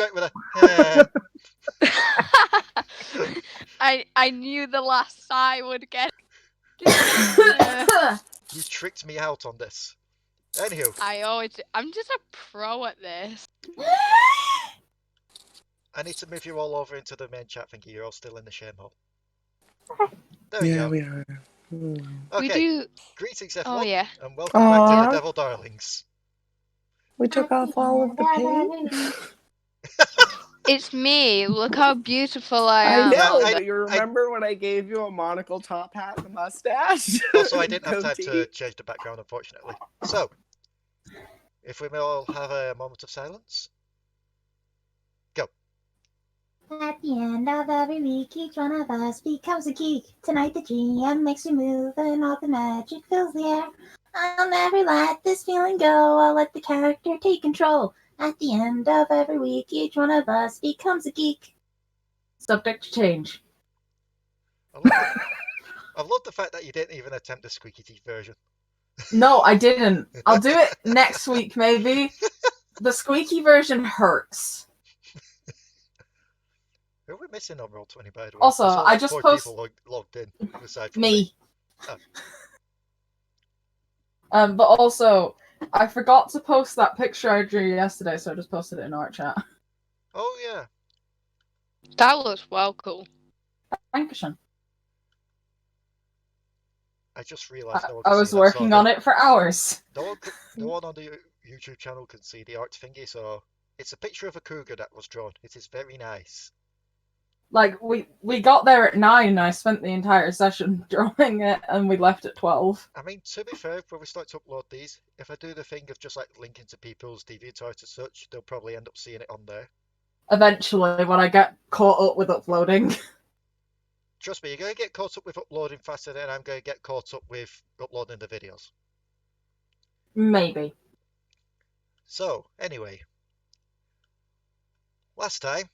back with a. I knew the last I would get. You tricked me out on this. Anywho. I'm just a pro at this. I need to move you all over into the main chat thingy. You're all still in the shame hole. There we go. We are. Okay. We do. Greetings, everyone. Oh yeah. And welcome back to the Devil Darlings. We took off all of the paint. It's me. Look how beautiful I I am. know. Yeah, You remember when I gave you a monocle top hat and a mustache? Also, I didn't have time to change the background, unfortunately. So, if we may all have a moment of silence. Go. At the end of every week, each one of us becomes a geek. Tonight the GM makes a move and all the magic fills the air. I'll never let this feeling go, I'll let the character take control. At the end of every week, each one of us becomes a geek. Subject to change. I love the fact that you didn't even attempt the squeaky teeth version. No, I didn't. I'll do it next week, maybe. The squeaky version hurts. Who are we missing on Roll20, by the way? Also, I just people logged in, aside from me. Oh. But also, I forgot to post that picture I drew yesterday, so I just posted it in our chat. Oh, yeah. That looks well cool. Dankeschön. I just realised I was working on it for hours. No one on the YouTube channel can see the art thingy, so it's a picture of a cougar that was drawn. It is very nice. Like, we got there at 9, and I spent the entire session drawing it, and we left at 12. I mean, to be fair, when we start to upload these, if I do the thing of just like linking to people's DeviantArt and such, they'll probably end up seeing it on there. Eventually, when I get caught up with uploading. Trust me, you're going to get caught up with uploading faster than I'm going to get caught up with uploading the videos. Maybe. So, anyway. Last time,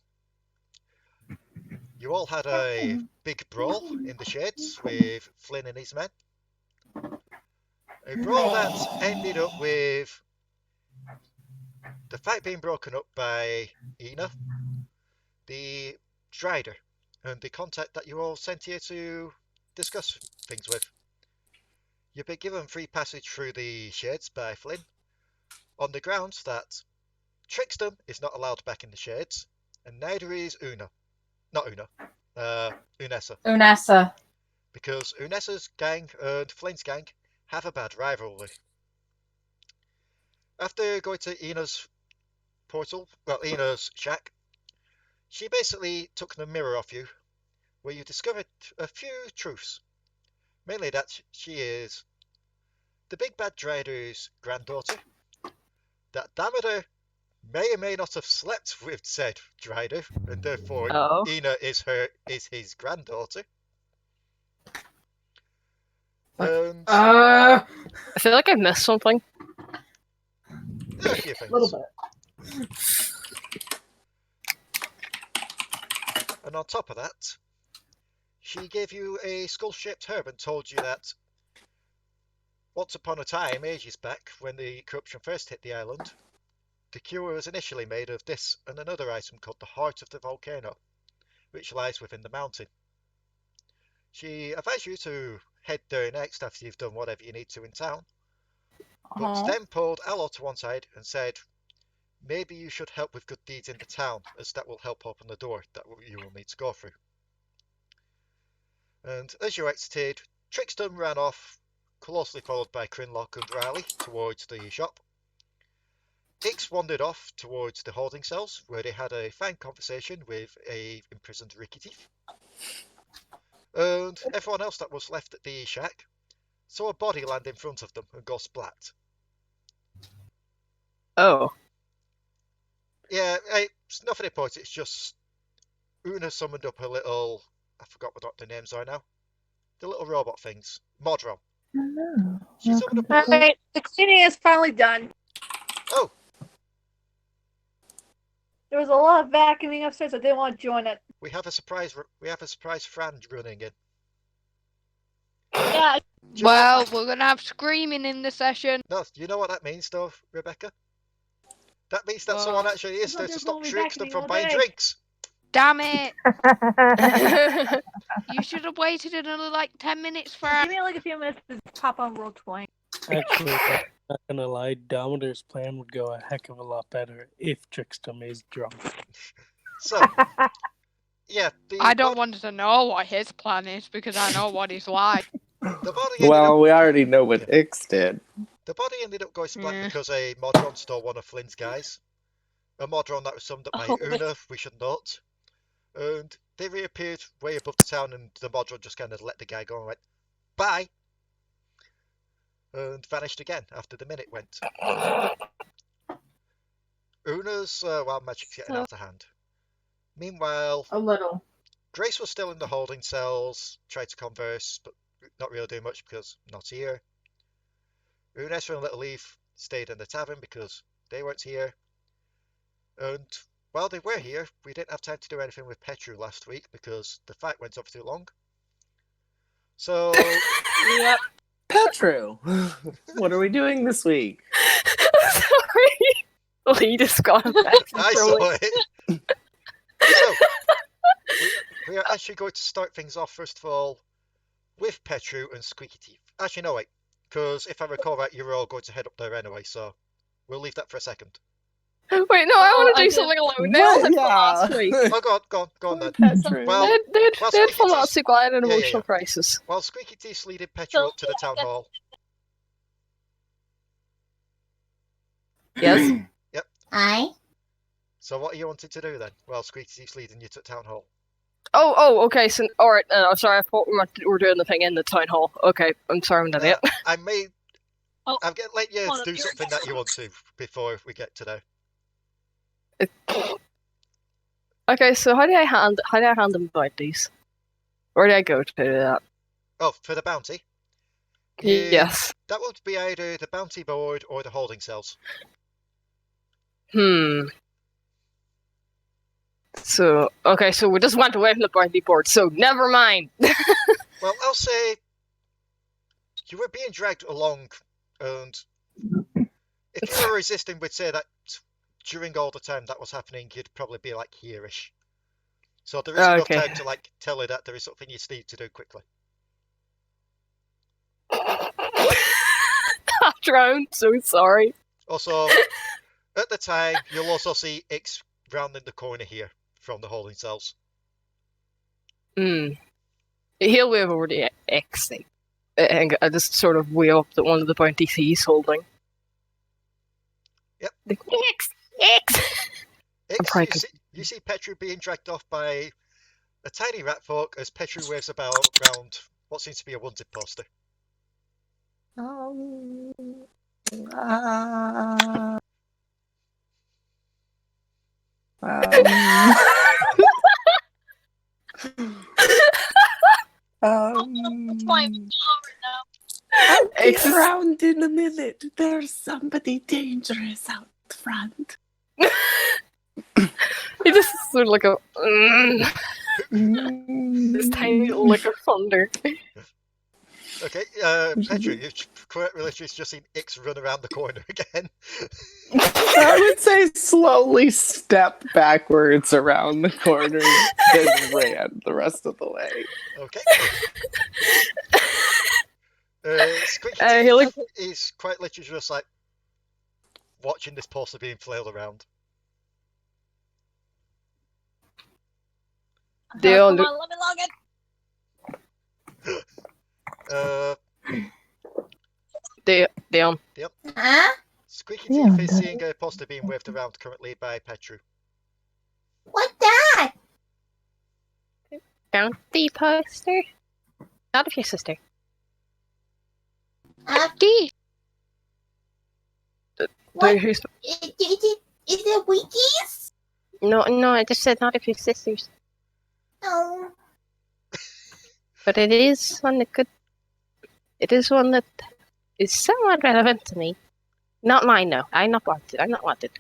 you all had a big brawl in the sheds with Flynn and his men. A brawl that ended up with the fight being broken up by Ina, the Drider, and the contact that you all sent here to discuss things with. You've been given free passage through the sheds by Flynn, on the grounds that Trickstem is not allowed back in the sheds, and neither is Unessa. Unessa. Because Unessa's gang and Flynn's gang have a bad rivalry. After going to Ina's shack, she basically took the mirror off you, where you discovered a few truths. Mainly that she is the big bad Drider's granddaughter, that Damadur may or may not have slept with said Drider, and therefore Ina is his granddaughter. And I feel like I missed something. a few things. A little bit. And on top of that, she gave you a skull-shaped herb and told you that once upon a time, ages back, when the corruption first hit the island, the cure was initially made of this and another item called the Heart of the Volcano, which lies within the mountain. She advised you to head there next after you've done whatever you need to in town, but then pulled Allo to one side and said, maybe you should help with good deeds in the town, as that will help open the door that you will need to go through. And as you exited, Trickstem ran off, closely followed by Krinlok and Raali, towards the shop. Ix wandered off towards the holding cells, where they had a fine conversation with a imprisoned Ricky Teeth. And everyone else that was left at the shack saw a body land in front of them and go splat. Oh. Yeah, it's nothing important, it's just Una summoned up her little, I forgot what the names are now, the little robot things, Modron. She summoned up Alright, the cleaning is finally done. Oh! There was a lot of vacuuming upstairs, I didn't want to join it. We have a surprise Fran running in. Yeah. Well, we're gonna have screaming in the session. No, you know what that means though, Rebecca? That means that someone actually is there to stop Trickstem from buying drinks. Damn it! You should have waited another like 10 minutes for Give me like a few minutes to pop on roll 20. Actually, I'm not gonna lie, Damadur's plan would go a heck of a lot better if Trickstem is drunk. So, yeah, I don't want to know what his plan is because I know what he's like. the body ended Well, up, we already know what Ix did. the body ended up going splat Yeah. because a Modron stole one of Flynn's guys. A Modron that was summed up by Una, we should note. And they reappeared way above the town, and the Modron just kind of let the guy go and went, bye! And vanished again after the minute went. Una's wild magic's getting out of hand. Meanwhile, A little. Grace was still in the holding cells, tried to converse, but not really doing much because not here. Unessa and Little Leaf stayed in the tavern because they weren't here. And while they were here, we didn't have time to do anything with Petru last week because the fight went on for too long. So, Yep. Petru, what are we doing this week? Sorry. Leigh just got a message I from saw Leigh. it. So, we are actually going to start things off, first of all, with Petru and Squeaky Teeth. Actually, no, wait, because if I recall right, you were all going to head up there anyway, so we'll leave that for a second. Wait, no, I want to I do did. something alone. They all had fun last week. Oh, go on then. Petru. Well, They had well, fun Squeaky last week while I had an Yeah, yeah, emotional yeah. crisis. While Squeaky Teeth's leading Petru up to the town hall. Yes. Aye. So what are you wanting to do then? Well, Squeaky Teeth's leading you to town hall. Okay, so, alright, I'm sorry, I thought we were doing the thing in the town hall. Okay, I'm sorry, I'm an idiot. I may... Oh. I'm going to let you Hold on, do you're- something that you want to before we get to there. Okay, so how do I hand them about these? Where do I go to do that? Oh, for the bounty? Yes. That would be either the bounty board or the holding cells. So, okay, so we just went away from the bounty board, so never mind. Well, I'll say you were being dragged along, and if you were resisting, we'd say that during all the time that was happening, you'd probably be like here-ish. So there is enough Okay. time to like tell her that there is something you need to do quickly. Atra, I'm so sorry. Also, at the time, you'll also see Ix rounding the corner here from the holding cells. He'll wave over the X thing. And I just sort of wave up at one of the bounty he's holding. Yep. Like, X! Ix, probably you see Petru being dragged off by a tiny rat folk as Petru waves about round what seems to be a wanted poster. It's fine. I'll be X is- around in a minute. There's somebody dangerous out front. He just sort of like a this tiny little lick of thunder. Okay, Petru, you've quite literally just seen Ix run around the corner again. I would say slowly step backwards around the corner, then ran the rest of the way. Okay. Squeaky he Teeth look- is quite literally just like watching this poster being flailed around. Dion, Come on, let me log in. Dion. Huh? Squeaky Teeth is seeing a poster being waved around currently by Petru. What that? Bounty poster? Not of your sister. D. What? Who's... Is it Winkies? No, I just said not of your sisters. Oh. But it is one that could... It is one that is somewhat relevant to me. Not mine, no. I'm not wanted.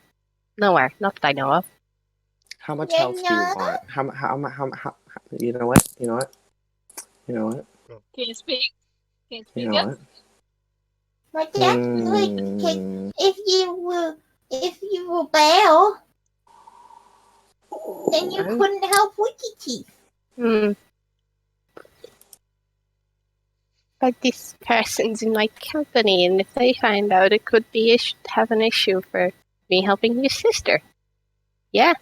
Nowhere. Not that I know of. How much Yeah, health do you no. want? How you know what? Can't speak. Can't speak You know yet. what? What that? Wait, okay. If you will If you rebel, then you couldn't help Wiki Teeth. But this person's in my company, and if they find out, it could be have an issue for me helping your sister. Yeah.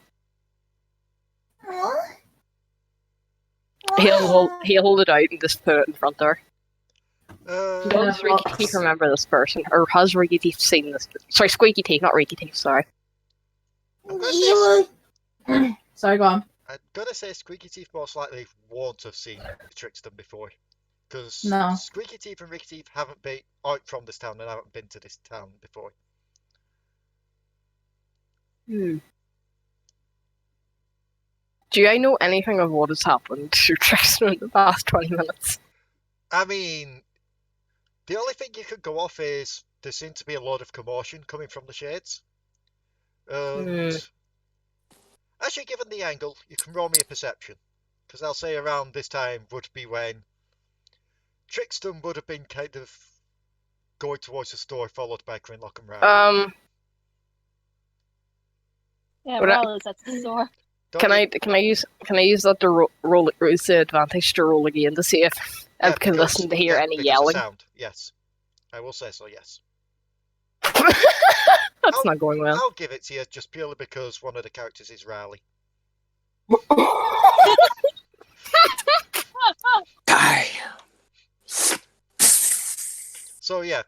Huh? He'll hold it out and just put it in front of her. Does well- Reeky Teeth remember this person? Or has Reeky Teeth seen this? Sorry, Squeaky Teeth, not Reeky Teeth, sorry. Sorry, go on. I'm gonna say Squeaky Teeth most likely won't have seen Trickstem before. Because No. Squeaky Teeth and Ricky Teeth haven't been out from this town and haven't been to this town before. Do I know anything of what has happened to Trickstem in the past 20 minutes? I mean, the only thing you could go off is there seemed to be a lot of commotion coming from the shades. And actually, given the angle, you can roll me a perception. Because I'll say around this time would be when Trickstem would have been kind of going towards the store, followed by Krinlok and Raali. Yeah, What I- Raali's at the store. Can I use that to roll use the advantage to roll again to see if I can listen to hear any because of yelling? sound. Yes, I will say so. Yes. That's not going well. I'll give it to you just purely because one of the characters is Raali. Die. So yeah,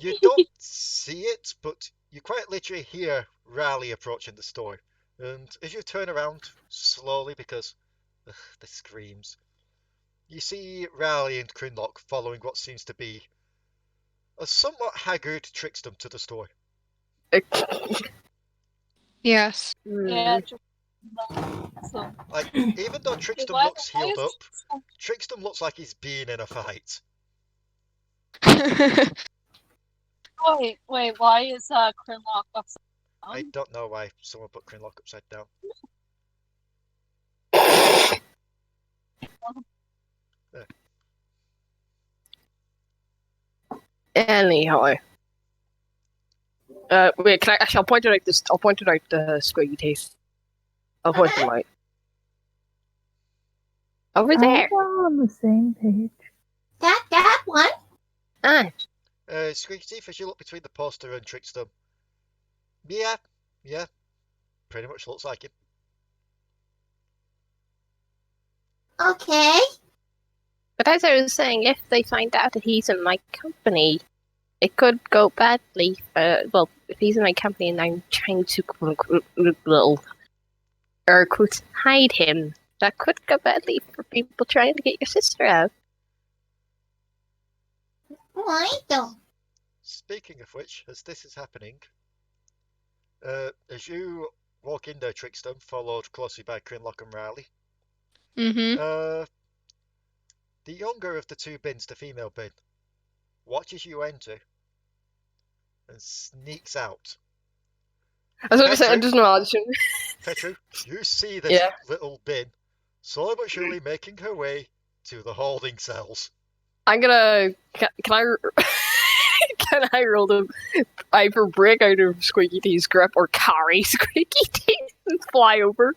you don't see it, but you quite literally hear Raali approaching the store. And as you turn around slowly, because the screams, you see Raali and Krinlok following what seems to be a somewhat haggard Trickstem to the store. Yes. Yeah. So, Like, even though Trickstem why- looks why healed is- up, Trickstem looks like he's been in a fight. wait, why is Krinlok upside I down? don't know why someone put Krinlok upside down. Anyhow. Wait, can I actually? I'll point it out. I'll point it out the Squeaky Teeth. I'll point them out. Over there. We're on the same page. That one? Ah, Squeaky Teeth, as you look between the poster and Trickstem, yeah, pretty much looks like him. Okay. but as I was saying, if they find out that he's in my company, it could go badly. Well, if he's in my company and I'm trying to hide him, that could go badly for people trying to get your sister out. Why though? Speaking of which, as this is happening, as you walk in there, Trickstem, followed closely by Krinlok and Raali, the younger of the two bins, the female bin, watches you enter and sneaks out. I was going to say, I Petru? just imagine. Petru, you see this Yeah. little bin slowly but surely making her way to the holding cells. I'm gonna. Can I? Can I roll to either break out of Squeaky Teeth's grip or carry Squeaky Teeth and fly over?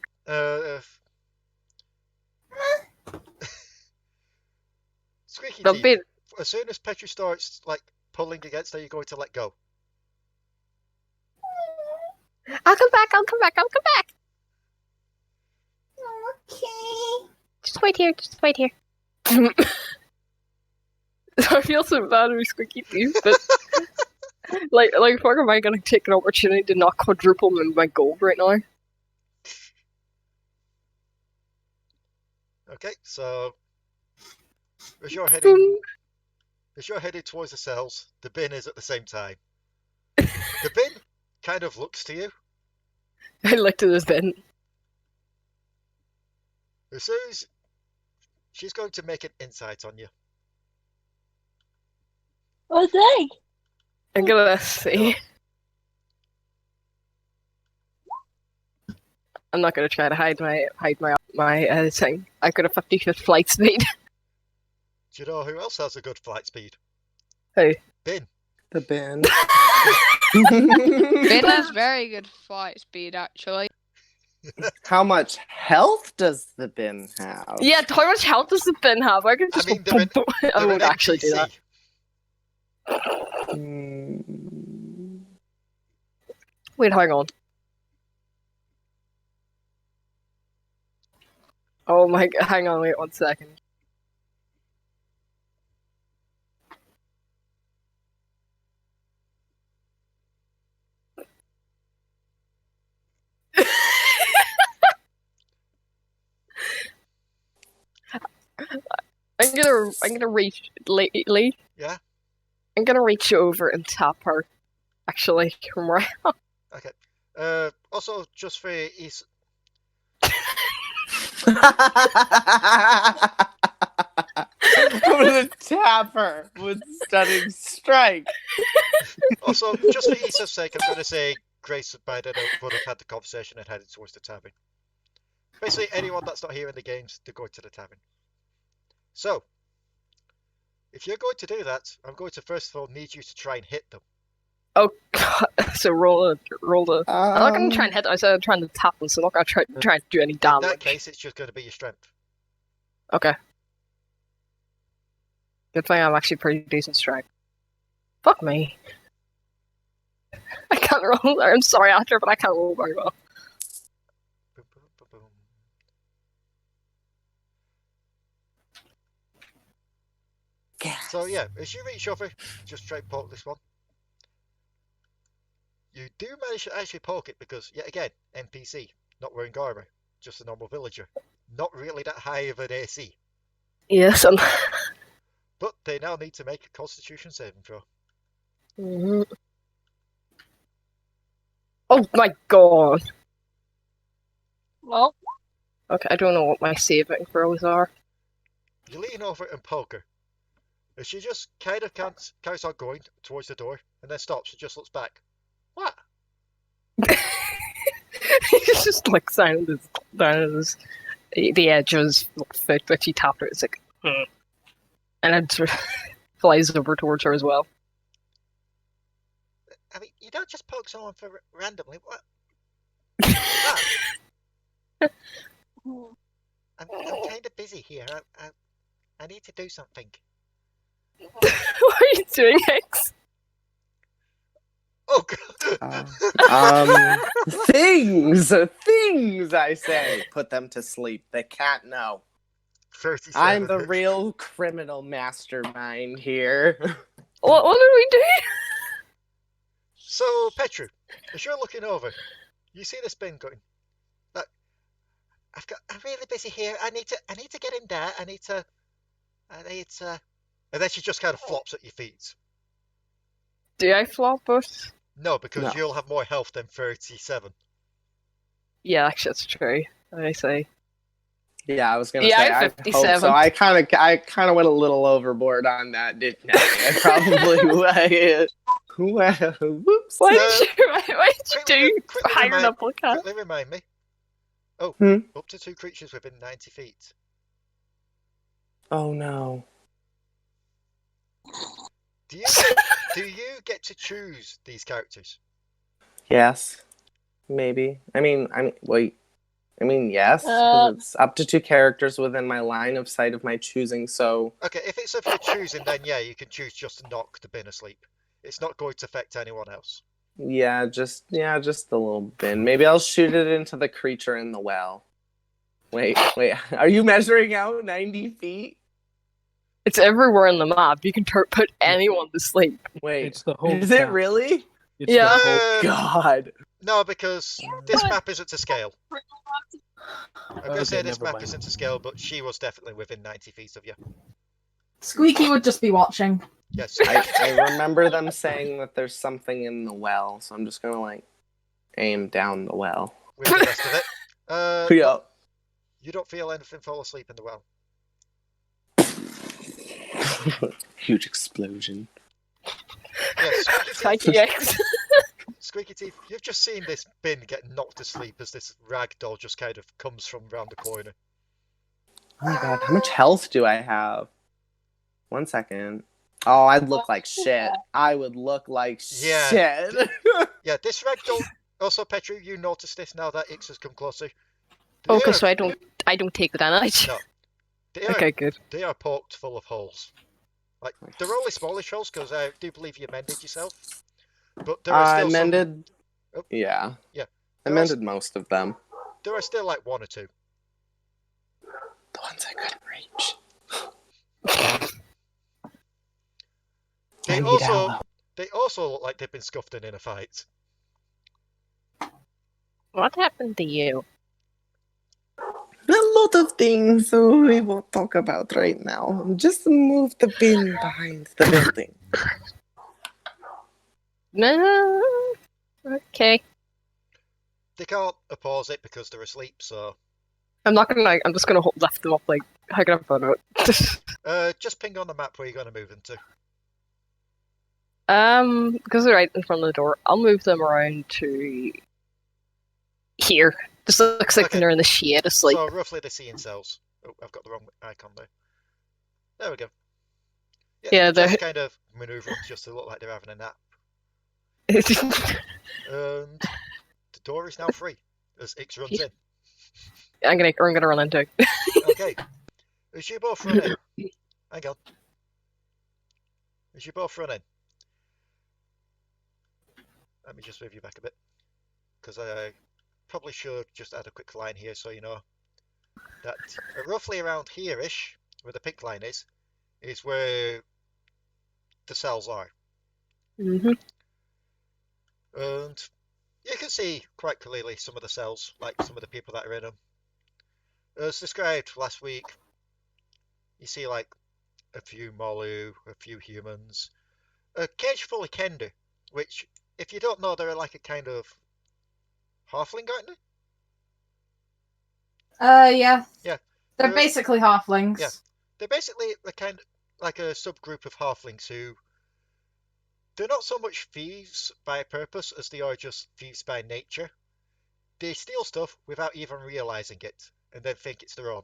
Squeaky The Teeth, bin. as soon as Petru starts like pulling against her, you're going to let go. I'll come back. Okay. Just wait here. I feel so bad with Squeaky Teeth, but like, fuck, am I gonna take an opportunity to not quadruple my gold right now? Okay, so as you're heading towards the cells, the bin is at the same time. The bin kind of looks to you. I looked at this bin. As soon as she's going to make an insight on you. What's that? I'm gonna see. I'm not gonna try to hide my thing. I've got a 55th flight speed. Do you know who else has a good flight speed? Who? Bin. The bin. Bin has very good fight speed, actually. How much health does the bin have? Yeah, how much health does the bin have? I could just mean, go they're boom, boom. I They're would an actually do that. NPC. Hmm. Wait, hang on. Oh my god, hang on, wait 1 second. I'm gonna reach Leigh. Yeah? I'm gonna reach over and tap her. Actually, from where I am. Okay. Also, just for ease, I'm gonna tap her with stunning strike. also just for ease of sake, I'm going to say Grace and Biden would have had the conversation and headed towards the tavern. Basically, anyone that's not here in the games, they're going to the tavern. So, if you're going to do that, I'm going to first of all need you to try and hit them. Oh god, so roll the. I'm not gonna try and hit them, I said I'm trying to tap them, so I'm not gonna try and do any damage. In that case, it's just going to be your strength. Okay. Good thing I'm actually pretty decent strike. Fuck me. I can't roll. I'm sorry, Atra, but I can't roll very well. Boom, boom, boom, boom. So yeah, as you reach over, just try and poke this one. You do manage to actually poke it because, yet again, NPC, not wearing armor, just a normal villager. Not really that high of an AC. Yes, But they now need to make a Constitution saving throw. Mhm. Oh my god. Well, Okay, I don't know what my saving throws are. You lean over and poke her. And she just kind of carries on going towards the door and then stops and just looks back. What? He's just like down the edge of his foot, but he tapped her. It's like, and then sort of flies over towards her as well. I mean, you don't just poke someone for randomly. What? I'm kind of busy here. I need to do something. What are you doing, X? Oh god. Things, I say. Put them to sleep. They can't know. 37 I'm the hits. real criminal mastermind here. What did we do? So, Petru, as you're looking over, you see this bin going. Look, I'm really busy here. I need to get in there. I need to. And then she just kind of flops at your feet. Do I flop us? No, because No. you'll have more health than 37. Yeah, actually, that's true. I say. Yeah, I was gonna Yeah, say I'm I hope 57. so. I kind of went a little overboard on that, didn't I? I probably whoops. Why did you do Quickly higher remind- level cat? Quickly remind me. Oh, Hmm? up to 2 creatures within 90 feet. Oh no. Do you get to choose these characters? Yes. Maybe. I mean, wait. I mean, yes. 'Cause Uh. it's up to 2 characters within my line of sight of my choosing. So Okay, if it's of your choosing, then yeah, you can choose just to knock the bin asleep. It's not going to affect anyone else. yeah, just the little bin. Maybe I'll shoot it into the creature in the well. Wait. Are you measuring out 90 feet? It's everywhere in the map. You can put anyone to sleep. Wait, It's the whole is it town. really? It's Yeah. the whole God. No, because this map isn't to scale. I'm going to say Okay, this never map mind. isn't to scale, but she was definitely within 90 feet of you. Squeaky would just be watching. Yes. I remember them saying that there's something in the well, so I'm just gonna aim down the well. With the rest of it. Yeah. You don't feel anything fall asleep in the well. Huge explosion. Yes. Psychic X. Squeaky Teeth, you've just seen this bin get knocked to sleep as this ragdoll just kind of comes from round the corner. Oh my god, how much health do I have? 1 second. Oh, I'd look like shit. I would look like Yeah. shit. Yeah, this ragdoll. Also, Petru, you notice this now that Ix has come closer. Oh, They okay, are- so I don't take the damage. No. They are, Okay, good. They are poked full of holes. Like, they're only smallish holes because I do believe you mended yourself. But there are I still mended. Oh. Yeah. Yeah. I mended most of them. There are still like one or two. The ones I couldn't reach. They also look like they've been scuffed in a fight. What happened to you? A lot of things we won't talk about right now. Just move the bin behind the building. No. Okay. They can't oppose it because they're asleep, so... I'm just gonna lift them up, like, how can I put it? Just ping on the map where you're going to move them to. Because they're right in front of the door, I'll move them around to here. Just looks like Okay. they're in the shade asleep. So roughly the seeing cells. Oh, I've got the wrong icon there. There we go. Yeah, just they're... kind of manoeuvring just to look like they're having a nap. And the door is now free as Ix runs in. I'm gonna run into it. Okay. As you both run in. Hang on. As you both run in. Let me just move you back a bit. Because I probably should just add a quick line here so you know that roughly around here-ish, where the pink line is where the cells are. Mm-hmm. And you can see quite clearly some of the cells, like some of the people that are in them. As described last week, you see like a few Molu, a few humans, a cage full of Kender, which, if you don't know, they're like a kind of halfling, aren't they? Yeah. Yeah. They're basically halflings. Yeah. They're basically a kind of like a subgroup of halflings who they're not so much thieves by purpose as they are just thieves by nature. They steal stuff without even realizing it, and then think it's their own.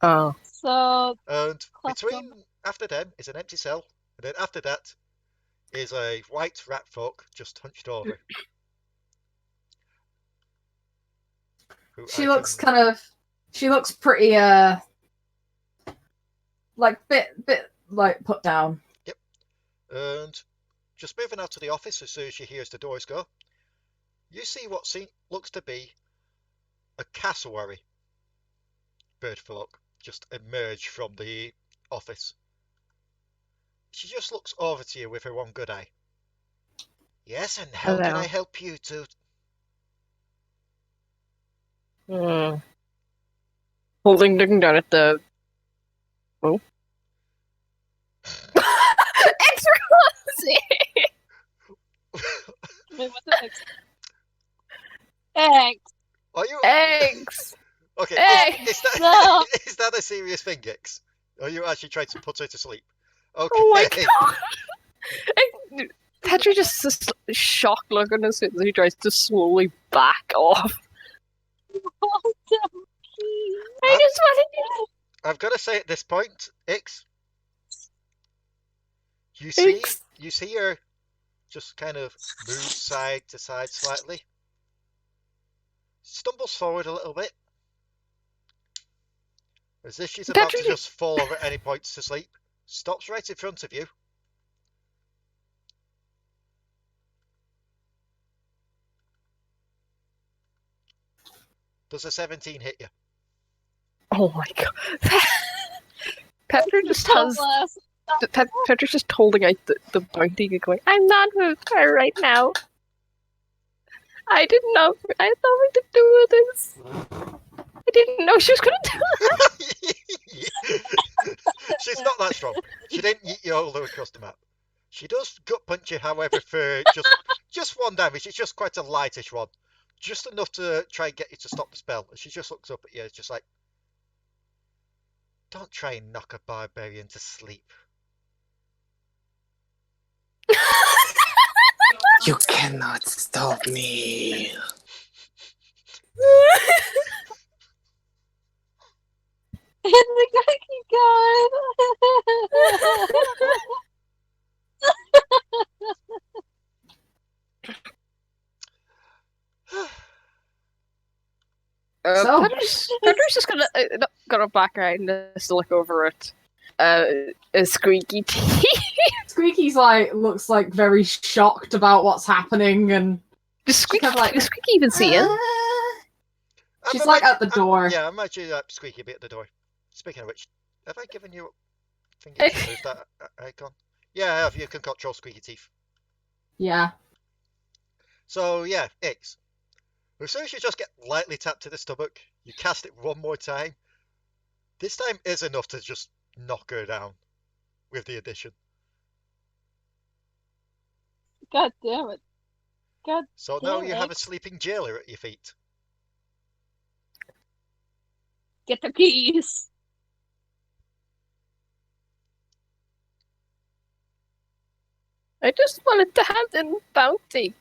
Oh. So, And between after them is an empty cell, and then after that is a white rat folk just hunched over. She looks pretty like bit like put down. Yep. And just moving out to the office as soon as she hears the doors go, you see what looks to be a cassowary birdfolk just emerge from the office. She just looks over to you with her one good eye. Yes, and how can I help you to... Holding down at the... Oh. Extra clumsy! wait, what's the next? Eggs. Are you... Eggs! Okay, Eggs! is that, No. is that a serious thing, Ix? Are you actually trying to put her to sleep? Okay. Oh my god! Petru just shocked look on his face as he tries to slowly back off. I just wanted to... I've got to say at this point, Ix, you see her just kind of move side to side slightly, stumbles forward a little bit, as if she's about to just fall over at any point to sleep, stops right in front of you. Does a 17 hit you? Oh my god. Petru just has... Petru's just holding out the bounty and going, I'm not with her right now. I didn't know I had nothing to do with this. I didn't know she was going to do it. She's not that strong. She didn't yeet you all the way across the map. She does gut punch you, however, for just one damage. It's just quite a lightish one. Just enough to try and get you to stop the spell. And she just looks up at you, it's just like, don't try and knock a barbarian to sleep. You cannot stop me. And the guy keep going. So? Petru's just gonna back around just to look over at Squeaky T. Squeaky's looks like very shocked about what's happening, and Does Squeaky, kind of like, does Squeaky even see him? She's like at the door. Yeah, I'm actually Squeaky a bit at the door. Speaking of which, have I given you a thing to move that icon? Yeah, I have. You can control Squeaky Teeth. Yeah. So yeah, X. As soon as you just get lightly tapped to the stomach, you cast it one more time. This time is enough to just knock her down with the addition. God damn it. God So now damn you have a it. sleeping jailer at your feet. Get the keys. I just wanted to hand in bounty.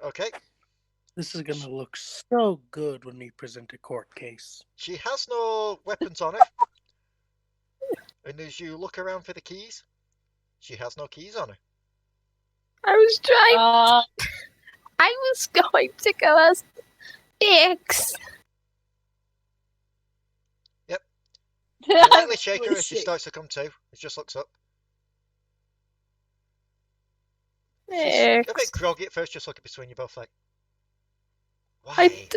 Okay. This is gonna look so good when we present a court case. She has no weapons on her. And as you look around for the keys, she has no keys on her. I was trying. Uh, I was going to go as X. You lightly shake her as she starts to come to. It just looks up. She's a bit X. groggy at first, just looking between you both like, why?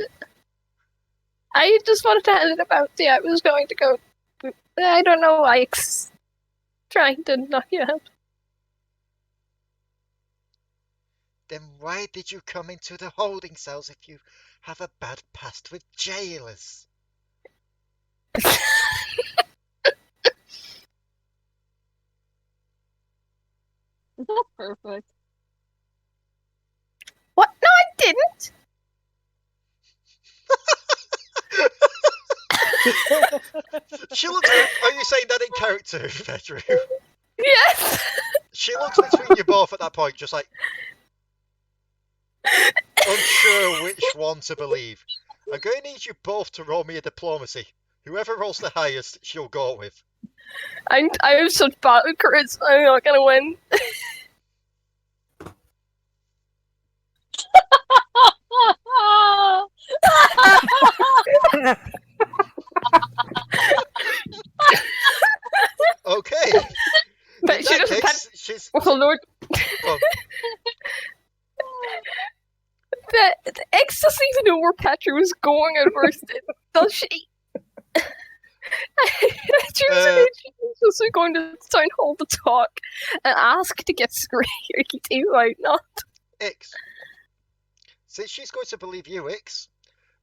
I just wanted to hand it about. Yeah, I was going to go. I don't know why X trying to knock you out. Then why did you come into the holding cells if you have a bad past with jailers? is that perfect? What? No, I didn't. She looks. Are you saying that in character, Petru? Yes. She looks between you both at that point, just like unsure which one to believe. I'm going to need you both to roll me a diplomacy. Whoever rolls the highest, she'll go with. I have such bad courage. I'm not gonna win. Okay. But In she that doesn't. case, she's. Oh Lord. Oh, The X doesn't even know where Petru was going at first, does she? She was just going to town hall to talk and ask to get Squeaky right not. Ix. Since she's going to believe you, Ix,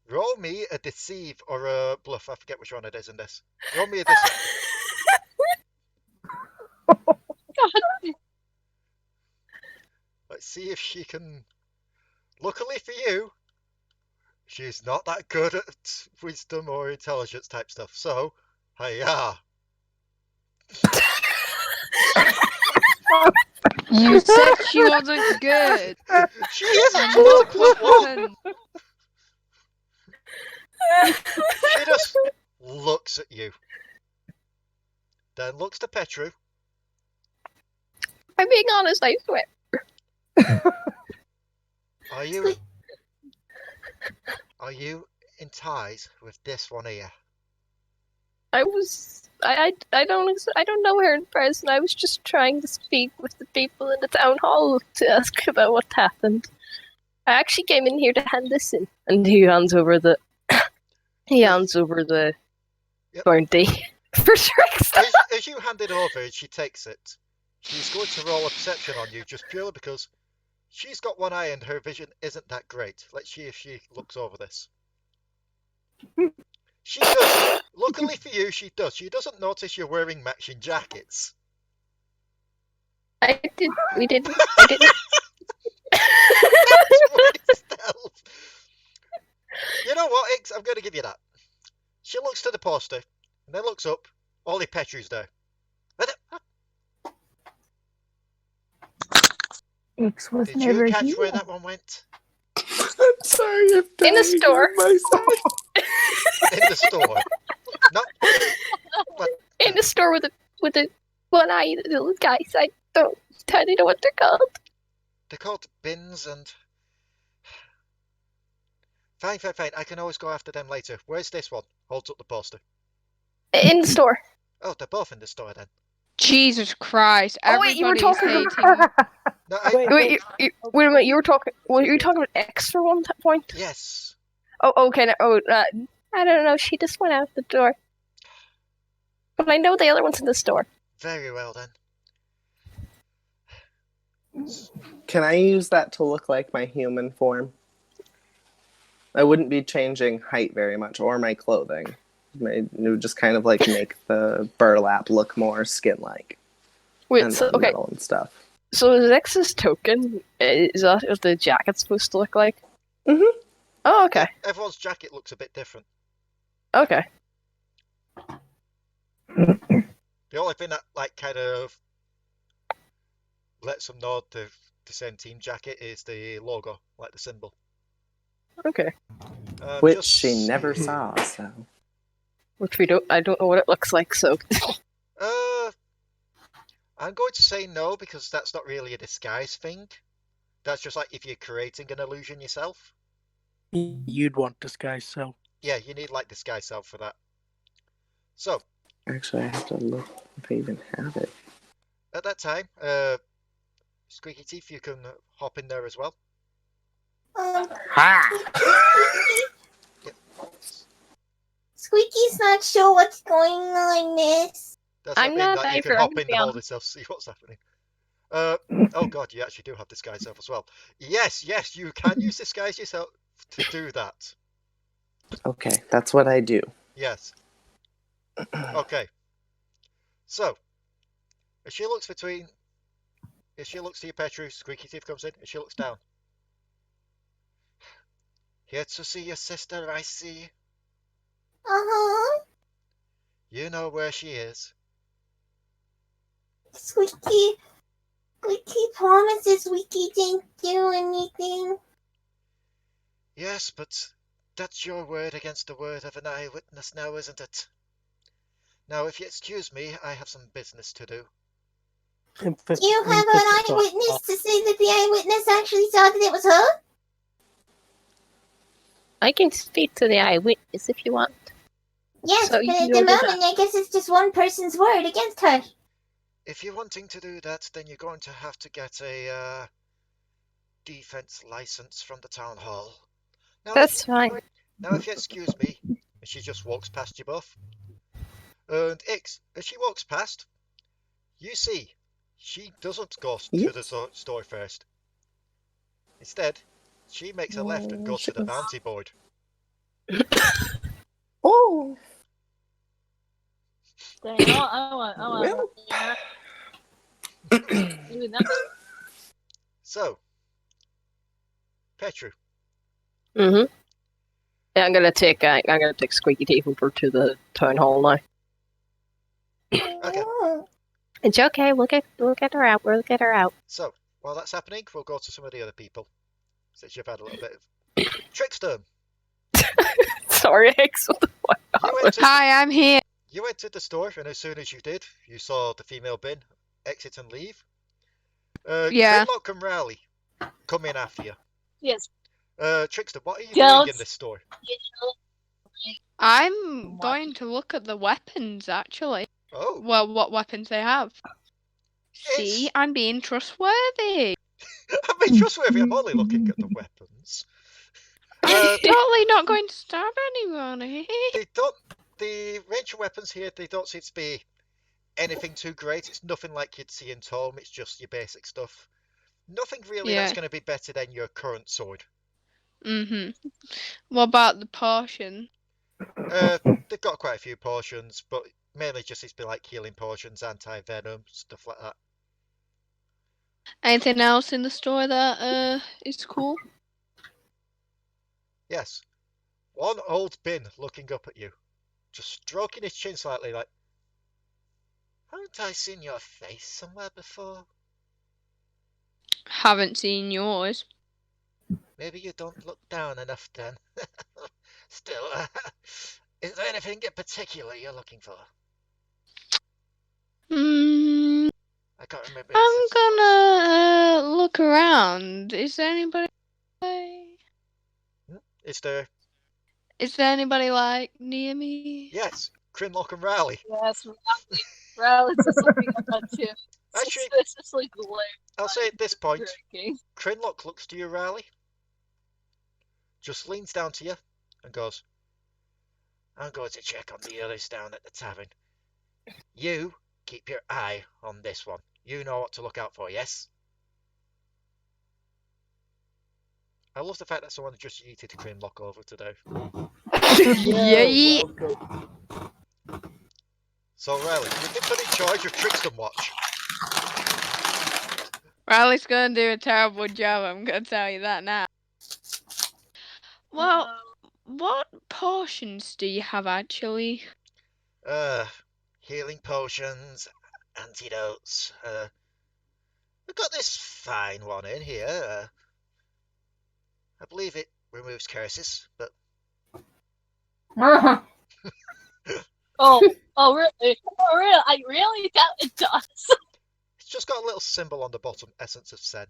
roll me a deceive or a bluff. I forget which one it is in this. Roll me a deceive. God. Let's see if she can. Luckily for you, she's not that good at wisdom or intelligence type stuff. So, hiya. You said she wasn't good. She isn't. And She's a look plus what one. happened. She just looks at you. Then looks to Petru. I'm being honest, I swear. Are you in ties with this one here? I don't know her in person. I was just trying to speak with the people in the town hall to ask about what happened. I actually came in here to hand this in, and he hands over the Yep. bounty for Trickstem. As you hand it over and she takes it, she's going to roll a perception on you just purely because she's got one eye and her vision isn't that great. Let's see if she looks over this. She does. Luckily for you, she does. She doesn't notice you're wearing matching jackets. I didn't. Stealth. You know what, Ix? I'm going to give you that. She looks to the poster and then looks up. Only Petru's there. X was Did never you catch here. where that one went? I'm sorry, I'm In the dying store. on myself. In the store. No. What? In the store with the one eye little guys. I don't entirely know what they're called. They're called bins and... Fine. I can always go after them later. Where's this one? Holds up the poster. In the store. Oh, they're both in the store then. Jesus Christ! Oh, wait, you were Everybody's talking- hating. No, Wait, wait a minute. You were talking. Were you talking about X for one point? Yes. Oh, okay. I don't know. She just went out the door. But I know the other one's in the store. Very well then. Can I use that to look like my human form? I wouldn't be changing height very much, or my clothing. It would just kind of like make the burlap look more skin-like. Wait, and so the okay. metal and stuff. So is X's token? Is that what the jacket's supposed to look like? Mhm. Oh, okay. Everyone's jacket looks a bit different. Okay. The only thing that like kind of lets them know the same team jacket is the logo, like the symbol. Okay. Which Just- she never saw, so... Which I don't know what it looks like, so. I'm going to say no because that's not really a disguise thing. That's just like if you're creating an illusion yourself. You'd want disguise self. Yeah, you need like disguise self for that. So, Actually, I have to look if I even have it. at that time, Squeaky Teeth, you can hop in there as well. Ha! Squeaky's not sure what's going on, miss. That's I'm what I mean, not that you can either, hop I'm in the hole itself, see what's happening. Oh god, you actually do have disguise self as well. Yes, you can use disguise yourself to do that. Okay, that's what I do. Yes. Okay. So, if she looks to you, Petru, Squeaky Teeth comes in. If she looks down. Here to see your sister, I see. Uh-huh. You know where she is. Squeaky promises Squeaky didn't do anything. Yes, but that's your word against the word of an eyewitness now, isn't it? Now, if you excuse me, I have some business to do. Do you have an eyewitness to say that the eyewitness actually saw that it was her? I can speak to the eyewitness if you want. Yes, So but you at can the order moment, I guess it's just one person's word against her. If you're wanting to do that, then you're going to have to get a defense license from the town hall. Now, That's fine. Now, if you excuse me, and she just walks past you both. And Ix, as she walks past, you see, she doesn't go to the store first. Instead, she makes a left and goes to the bounty board. Oh! Dang, I want maybe that's So, Petru. Mm-hmm. Yeah, I'm gonna take Squeaky Teeth over to the town hall now. Okay. It's okay. We'll get her out. We'll get her out. So, while that's happening, we'll go to some of the other people. Since you've had a little bit of... Trickstem! Sorry, X. Hi, I'm here. You entered the store, and as soon as you did, you saw the female bin exit and leave. Yeah. Krinlok and Raali come in after you. yes. Trickstem, what are you doing in this store? I'm going to look at the weapons, actually. Oh. Well, what weapons they have. See, I'm being trustworthy. I'm being trustworthy. I'm only looking at the weapons. I'm totally not going to stab anyone. The range of weapons here, they don't seem to be anything too great. It's nothing like you'd see in Tome. It's just your basic stuff. Nothing really that's going to be better than your current sword. Mm-hmm. What about the potion? They've got quite a few potions, but mainly just it's be like healing potions, anti-venom, stuff like that. Anything else in the store that is cool? Yes. One old bin looking up at you, just stroking his chin slightly like, haven't I seen your face somewhere before? Haven't seen yours. Maybe you don't look down enough then. Still, is there anything in particular you're looking for? Hmm. I can't remember. I'm gonna look around. Is there anybody? Is there? Is there anybody like near me? Yes, Krinlok and Raali. Yes, Raali's just looking up at you. Actually, Suspiciously glaring. I'll say at this point, Drinking. Krinlok looks to you, Raali, just leans down to you and goes, I'm going to check on the others down at the tavern. You keep your eye on this one. You know what to look out for, yes? I love the fact that someone just yeeted Krinlok over today. Yeah. So, Raali, you've been put in charge of Trickstem Watch. Raali's gonna do a terrible job, I'm gonna tell you that now. Well, what potions do you have actually? Healing potions, antidotes. We've got this fine one in here. I believe it removes curses, but Oh, really? Oh, really? I really doubt it does. it's just got a little symbol on the bottom, Essence of Sen.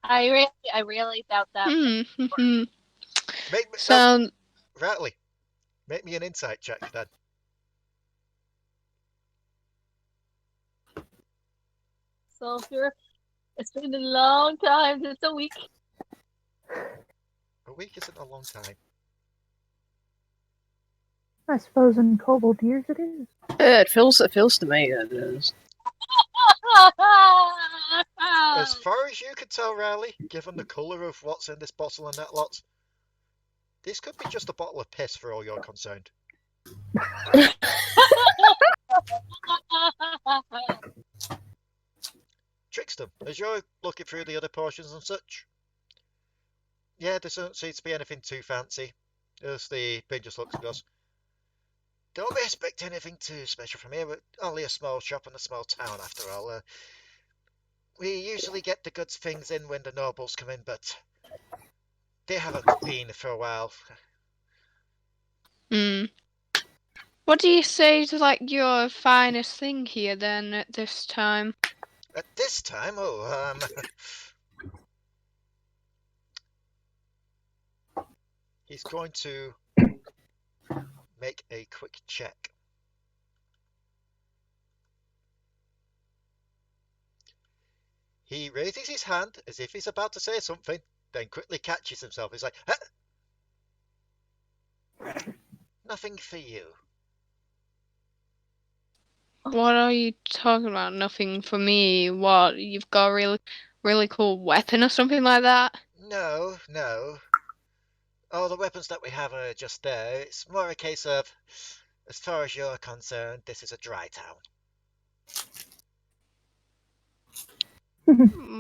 I really doubt that. Raali, make me an insight check then. So it's been a long time. It's a week. A week isn't a long time. I suppose in kobold years it is. Yeah, it feels to me that it is. As far as you can tell, Raali, given the colour of what's in this bottle and that lot, this could be just a bottle of piss for all you're concerned. Trickstem, as you're looking through the other portions and such, yeah, there doesn't seem to be anything too fancy. As the pin just looks and goes, don't expect anything too special from here. We're only a small shop in a small town after all. We usually get the good things in when the nobles come in, but they haven't been for a while. What do you say is like your finest thing here then at this time? At this time, he's going to make a quick check. He raises his hand as if he's about to say something, then quickly catches himself. He's like, nothing for you. What are you talking about? Nothing for me. What? You've got a really cool weapon or something like that? No. All the weapons that we have are just there. It's more a case of, as far as you're concerned, this is a dry town.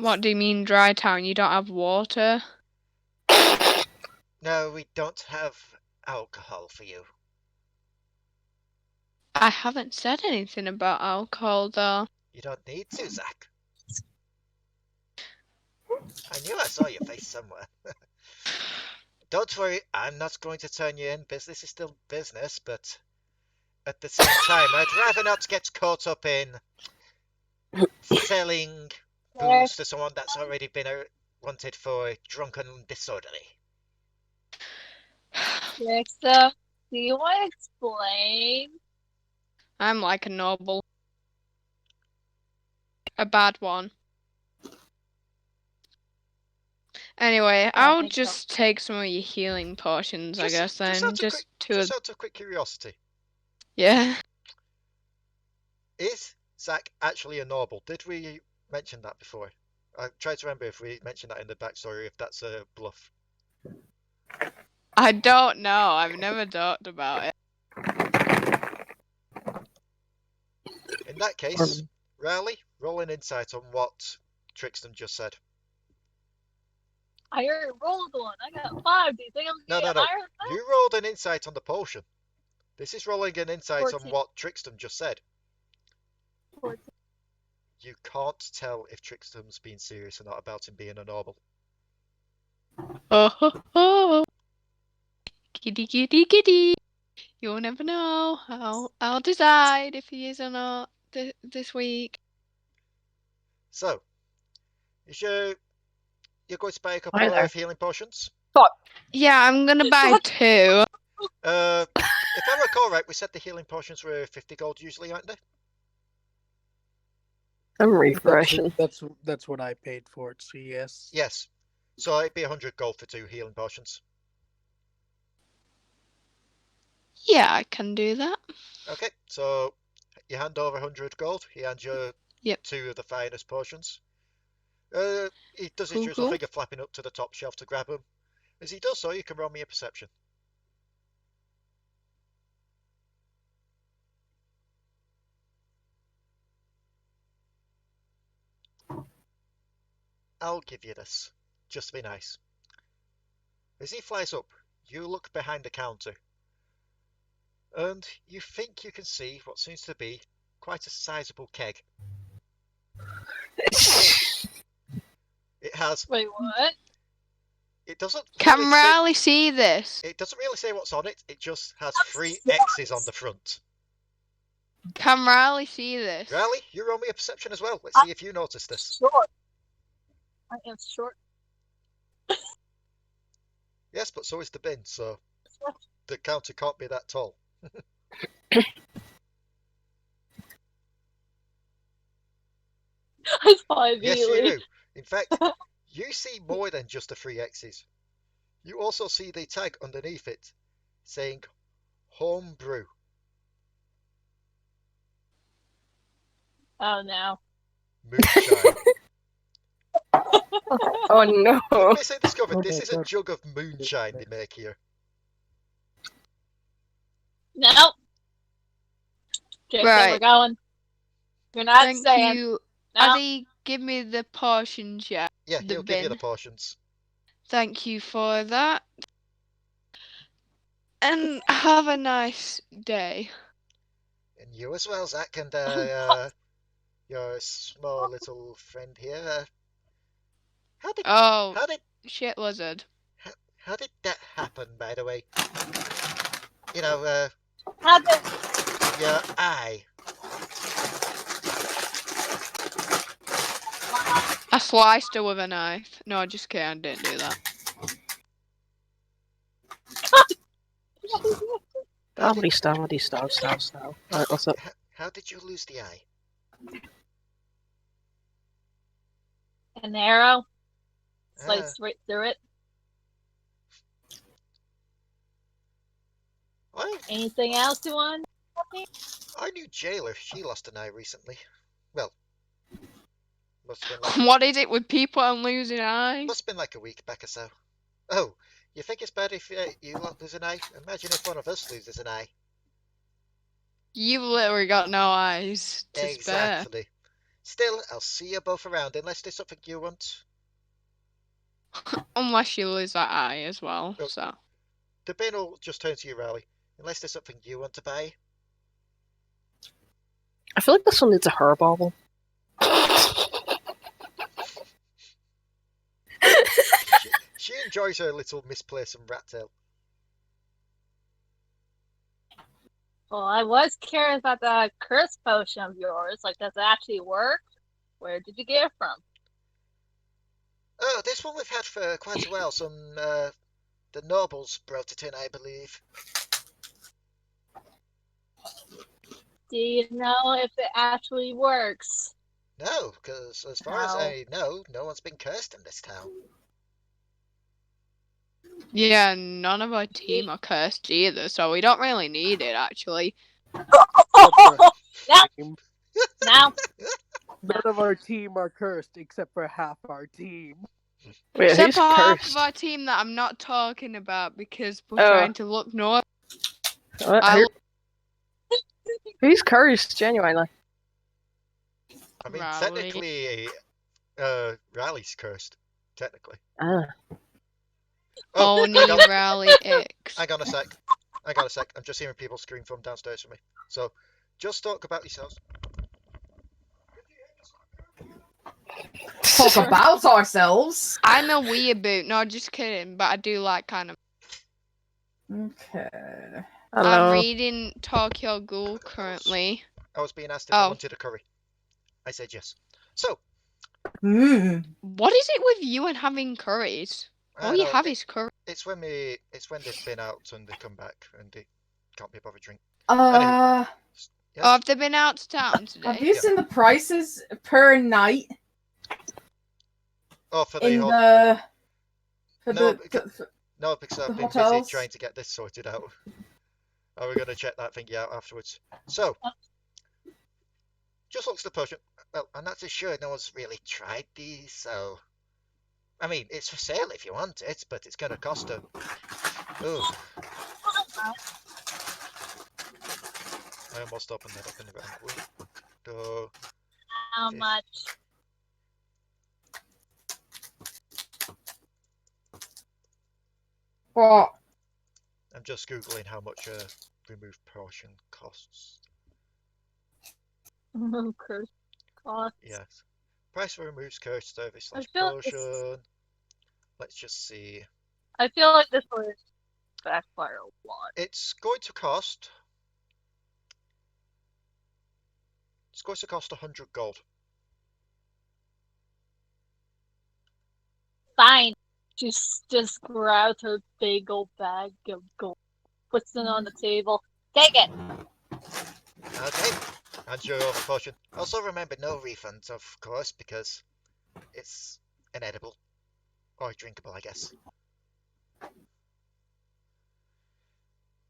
What do you mean dry town? You don't have water? No, we don't have alcohol for you. I haven't said anything about alcohol though. You don't need to, Zach. I knew I saw your face somewhere. Don't worry, I'm not going to turn you in. Business is still business, but at the same time, I'd rather not get caught up in selling booze to someone that's already been wanted for drunken disorderly. Trickstem, do you want to explain? I'm like a noble. A bad one. Anyway, I'll just take some of your healing potions, I guess, then. Just out of quick curiosity. Yeah. Is Zach actually a noble? Did we mention that before? I tried to remember if we mentioned that in the backstory, if that's a bluff. I don't know. I've never talked about it. In that case, Raali, roll an insight on what Trickstem just said. I already rolled one. I got 5. Do you think I'm No. higher? You rolled an insight on the potion. This is rolling an insight 14. on what Trickstem just said. 14. You can't tell if Trickstem's being serious or not about him being a noble. Oh ho ho! Kitty kitty kitty! You'll never know. I'll decide if he is or not this week. So, is you're going to buy a couple Hi there. of healing potions? Yeah, I'm gonna buy 2. If I recall right, we said the healing potions were 50 gold usually, aren't they? I'm refreshing. That's what I paid for it. So yes. Yes. So it'd be 100 gold for 2 healing potions. Yeah, I can do that. Okay, so you hand over 100 gold. He hands you Yep. 2 of the finest potions. He does his Cool, usual cool. thing of flapping up to the top shelf to grab them. As he does so, you can roll me a perception. I'll give you this, just to be nice. As he flies up, you look behind the counter, and you think you can see what seems to be quite a sizable keg. It has. Wait, what? It doesn't. Can Really say, Raali see this? it doesn't really say what's on it. It just has 3 X's on the front. Can Raali see this? Raali, you roll me a perception as well. Let's see if you notice this. Short. I am short. Yes, but so is the bin, so the counter can't be that tall. I saw it Yes, you immediately. do. In fact, you see more than just the 3 X's. You also see the tag underneath it saying home brew. Oh no. Moonshine. Oh no. In case I discovered, Oh this my is a God. jug of moonshine they make here. No. Jason, Right. we're going. You're not Thank saying. you. No. Has he give me the portions yet? Yeah, The he'll give you the bin. portions. Thank you for that. And have a nice day. And you as well, Zach, and your small little friend here. How did Oh, how did shit lizard. how did that happen, by the way? You know, How did your eye. I sliced her with a knife. No, just kidding. I didn't do that. Stop. Alright, what's up? How did you lose the eye? an arrow sliced Ah. right through it? I Anything else you want? knew Jailer. She lost an eye recently. Well, must have been like What is it with people and losing eyes? must have been like a week back or so. Oh, you think it's bad if you lot lose an eye? Imagine if one of us loses an eye. You've literally got no eyes to spare. Exactly. Still, I'll see you both around unless there's something you want. Unless you lose that eye as well. Oh. So The bin will just turn to you, Raali. Unless there's something you want to buy. I feel like this one needs a hair bobble. She enjoys her little misplaced and rat tail. Well, I was curious about the curse potion of yours. Like, does it actually work? Where did you get it from? Oh, this one we've had for quite a while. The nobles brought it in, I believe. Do you know if it actually works? No, because as far as I know, no one's been cursed in this town. yeah, none of our team are cursed either, so we don't really need it actually. Now. None of our team are cursed except for half our team. Wait, Except who's for half cursed? of our team that I'm not talking about because we're trying to look north. Who's cursed, genuinely? I mean, Raali. technically, Raali's cursed. Technically. Ah. Only hang on. Raali X. Hang on a sec. I'm just hearing people scream from downstairs from me. So, just talk about yourselves. Talk about ourselves. I'm a weeaboo. No, just kidding. But I do like kind of. Okay. I'm Hello. reading Tokyo Ghoul currently. I was being asked if I Oh. wanted a curry. I said yes. So, What is it with you and having curries? I All you know, have is curry. it's when they've been out and they come back and they can't be bothered drink. Have Yes? Oh, have they been out to town today? you seen the prices per night Oh, for the in whole... the for No, the No, because I've the been busy hotels? trying to get this sorted out. Oh, we're going to check that thingy out afterwards. So, just looks the potion. Well, I'm not too sure no one's really tried these, so... I mean, it's for sale if you want it, but it's going to cost a... Ooh. I almost opened that up in the wrong window. How much? What? I'm just Googling how much a removed potion costs. Curse cost. Yes. Price for removes curse service I slash feel potion. Let's just see. I feel like this would backfire a lot. It's going to cost 100 gold. Fine. Just grabs her big old bag of gold, puts it on the table. Take it. Okay. And your other potion. Also remember, no refunds, of course, because it's an edible. Or drinkable, I guess.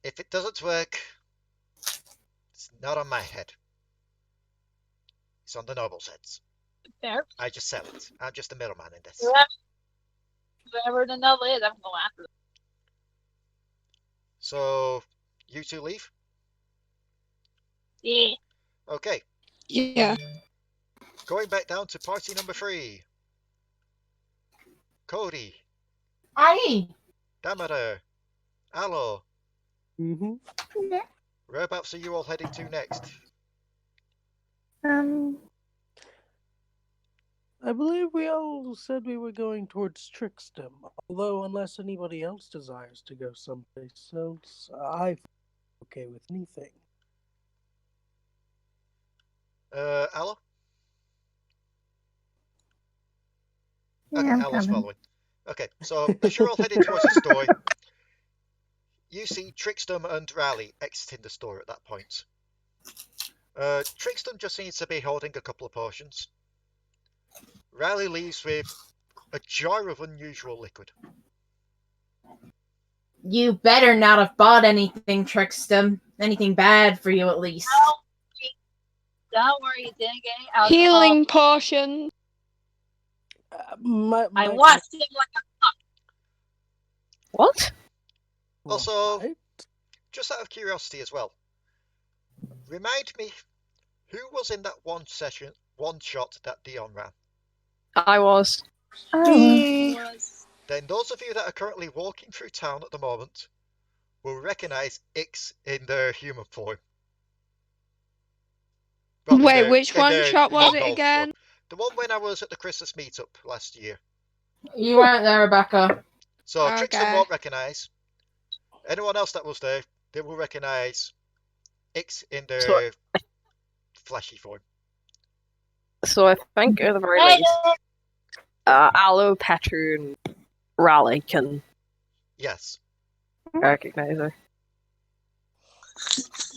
If it doesn't work, it's not on my head. It's on the noble's heads. Fair. I just sell it. I'm just the middleman in this. Whoever the noble is, I'm going after them. So, you two leave? Yeah. Okay. Yeah. Going back down to party number 3. Codi, Aye. Damadur, Allo. Mm-hmm. Whereabouts are you all heading to next? I believe we all said we were going towards Trickstem, although unless anybody else desires to go someplace else, I'm okay with anything. Allo? Yeah, Okay, I'm Allo's coming. following. Okay, so as you're all heading towards the store, you see Trickstem and Raali exiting the store at that point. Trickstem just seems to be holding a couple of potions. Raali leaves with a jar of unusual liquid. You better not have bought anything, Trickstem. Anything bad for you, at least. Don't worry, you didn't get any alcohol. Healing potion. I watched him like a What? Also, Right. just out of curiosity as well, remind me, who was in that one shot that Dion ran? I was. Oh, was. Then those of you that are currently walking through town at the moment will recognize Ix in their human form. Well, Wait, which one shot was it ragdoll again? form. The one when I was at the Christmas meetup last year. You weren't there, Rebecca. So Okay. Trickstem won't recognize. Anyone else that was there, they will recognize Ix in their fleshy form. So I think at the very least, Allo, Petru, and Raali can Yes. recognize her.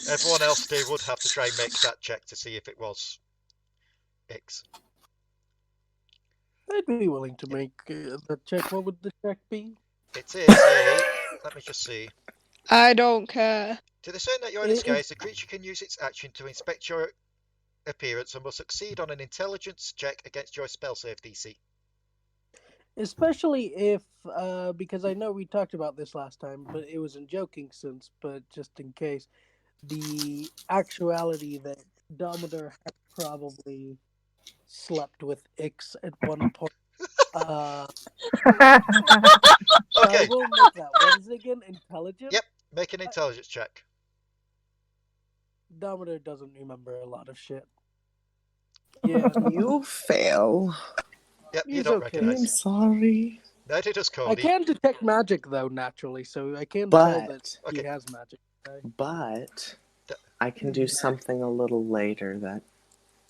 Everyone else, they would have to try and make that check to see if it was Ix. I'd be willing to make the check. What would the check be? It is a... Let me just see. I don't care. To discern that you're in disguise, the creature can use its action to inspect your appearance and will succeed on an intelligence check against your spell save DC. Especially if, because I know we talked about this last time, but it was in joking sense, but just in case, the actuality that Damadur had probably slept with Ix at one point. Okay. I will make that. What is it again? Intelligence? Yep. Make an intelligence check. Damadur doesn't remember a lot of shit. Yeah. You fail. Yep, you He's don't okay. I'm recognize. sorry. Neither does I Codi. can detect magic, though, naturally, so I can tell that But he Okay. has magic. But D- I can do something a little later that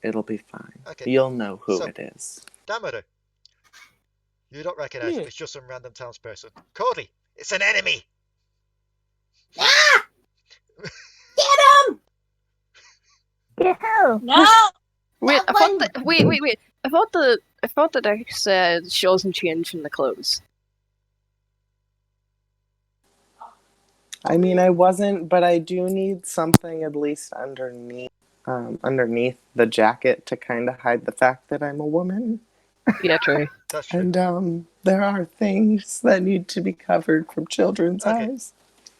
it'll be fine. Okay. You'll know who So- it is. Damadur. You don't recognise Yeah. him. It's just some random townsperson. Codi. It's an enemy. Ah! Get him! Go. No! Wait, That I thought one- that. Wait. I thought that I said she wasn't changing the clothes. I mean, I wasn't, but I do need something at least underneath the jacket to kind of hide the fact that I'm a woman. Yeah, true. That's true. And there are things that need to be covered from children's Okay. eyes.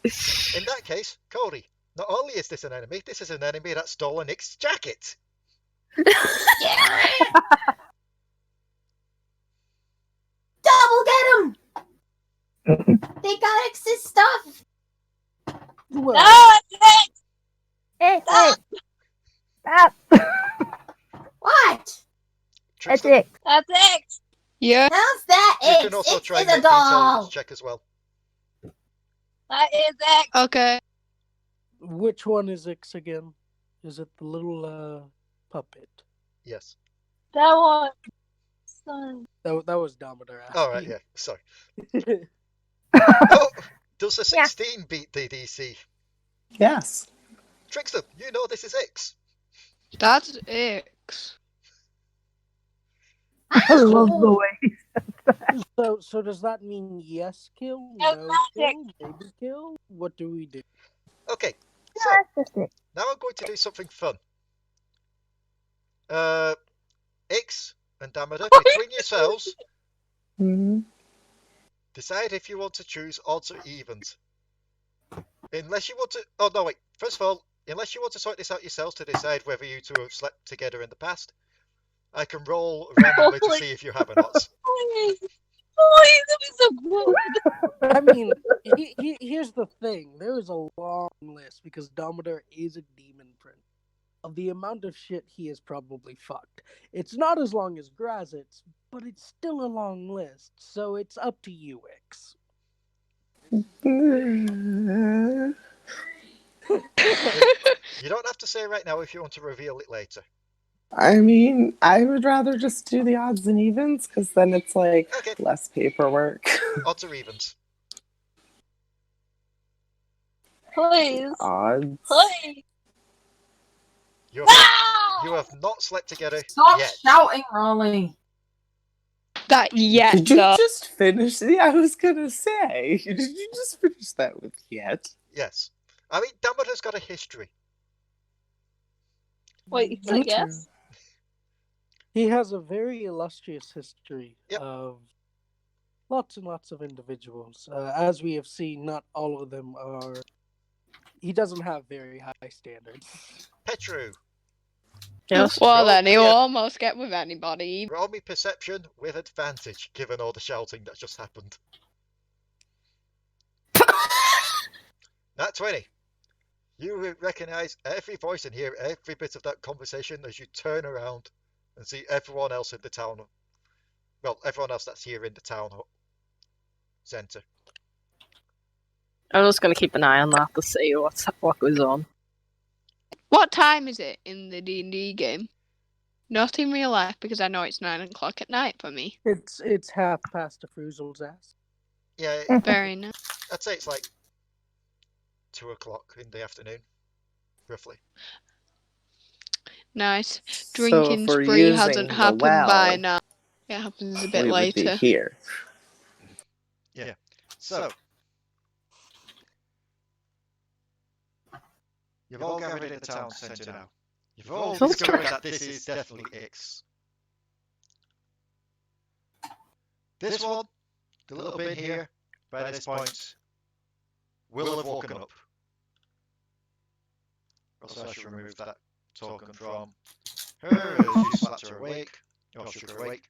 In that case, Cody, not only is this an enemy, this is an enemy that stole Nick's jacket. Double get him! They got X's stuff! Well, No! It's Hey, hey. Stop. What? That's Trickstem, it. That's it! Yeah. How's that you X? can also X try and is a make the intelligence doll! check as well. That is it! Okay. which one is X again? Is it the little puppet? Yes. That one. Son. That was Damadur asking. All right. Yeah. Sorry. Yeah. Oh, does a Yeah. 16 beat the DC? Yes. Trickstem, you know this is X. That's X. I love the way. So does that mean yes kill, Yes, no magic. kill, maybe kill? What do we do? Okay. So That's just it. now I'm going to do something fun. X and Damadur, between yourselves, Mhm. decide if you want to choose odds or evens. Unless you want to. Oh, no, wait. First of all, unless you want to sort this out yourselves to decide whether you two have slept together in the past, I can roll randomly to see if you have an odds. Please. Please, that'd be so good. I mean, here's the thing. There is a long list because Damadur is a demon prince. Of the amount of shit he has probably fucked. It's not as long as Grazit's, but it's still a long list, so it's up to you, X. You don't have to say right now if you want to reveal it later. I mean, I would rather just do the odds and evens because then it's like Okay. less paperwork. Odds or evens? Please. Odds. Please. You No! have not slept together Stop yet. shouting, Raali. That yet. Did you though. just finish? Yeah, I was gonna say. Did you just finish that with yet? Yes. I mean, Damodur's got a history. Wait, you said That's yes? true. He has a very illustrious history Yep. of lots and lots of individuals. As we have seen, not all of them are. He doesn't have very high standards. Petru, Yes. Well, Roll then me he'll a- almost get with anybody. roll me perception with advantage, given all the shouting that's just happened. Nat 20. You recognise every voice and hear every bit of that conversation as you turn around and see everyone else in the town. Well, everyone else that's here in the town centre. I'm just gonna keep an eye on that to see what goes on. What time is it in the D&D game? Not in real life, because I know it's 9 o'clock at night for me. It's 1/2 a Fruzel's ass. Yeah, Very nice. I'd say it's like 2 o'clock in the afternoon, roughly. Nice. So Drinking if we're spree using hasn't the happened well, by now. It happens a bit we would be later. here. Yeah. So, you've all gathered in the town centre now. You've all So- discovered that this is definitely X. This one, the little bin here, by this point, will have woken up. Also, I should remove that token from her as you slapped her awake, or shook her awake.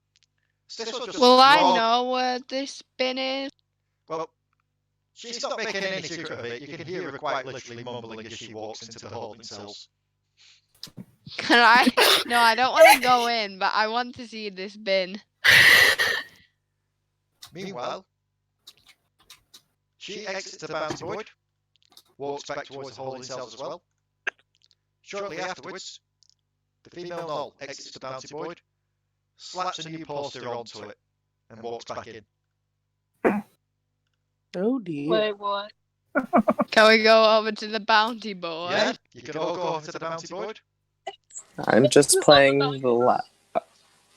So this one just Will I log- know where this bin is? Well, she's not making any secret of it. You can hear her quite literally mumbling as she walks into the holding cells. Can I? No, I don't want to go in, but I want to see this bin. Meanwhile, she exits the bounty board, walks back towards the holding cells as well. Shortly afterwards, the female gnoll exits the bounty board, slaps a new poster onto it, and walks back in. Oh dear. Wait, what? Can we go over to the bounty board? Yeah, you can all go over to the bounty board. I'm just playing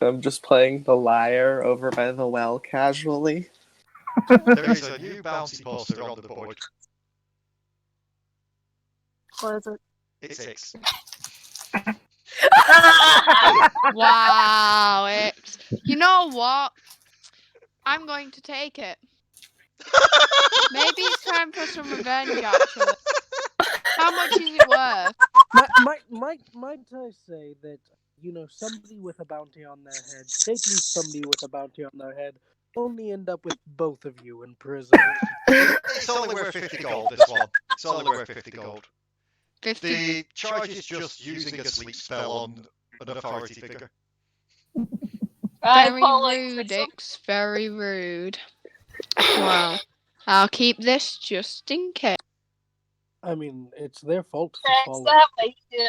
I'm just playing the liar over by the well casually. There is a new bounty poster on the board. What is it? It's 6. Wow, it's... You know what? I'm going to take it. Maybe it's time for some revenge, actually. How much is it worth? Might I say that, you know, somebody with a bounty on their head, taking somebody with a bounty on their head, only end up with both of you in prison. It's only worth 50 gold, this one. It's only worth 50 gold. 50. The charge is just using a sleep spell on an authority figure. Very rude, Ix. Very rude. Wow. I'll keep this just in case. I mean, it's their fault for Next falling. up, what you doing?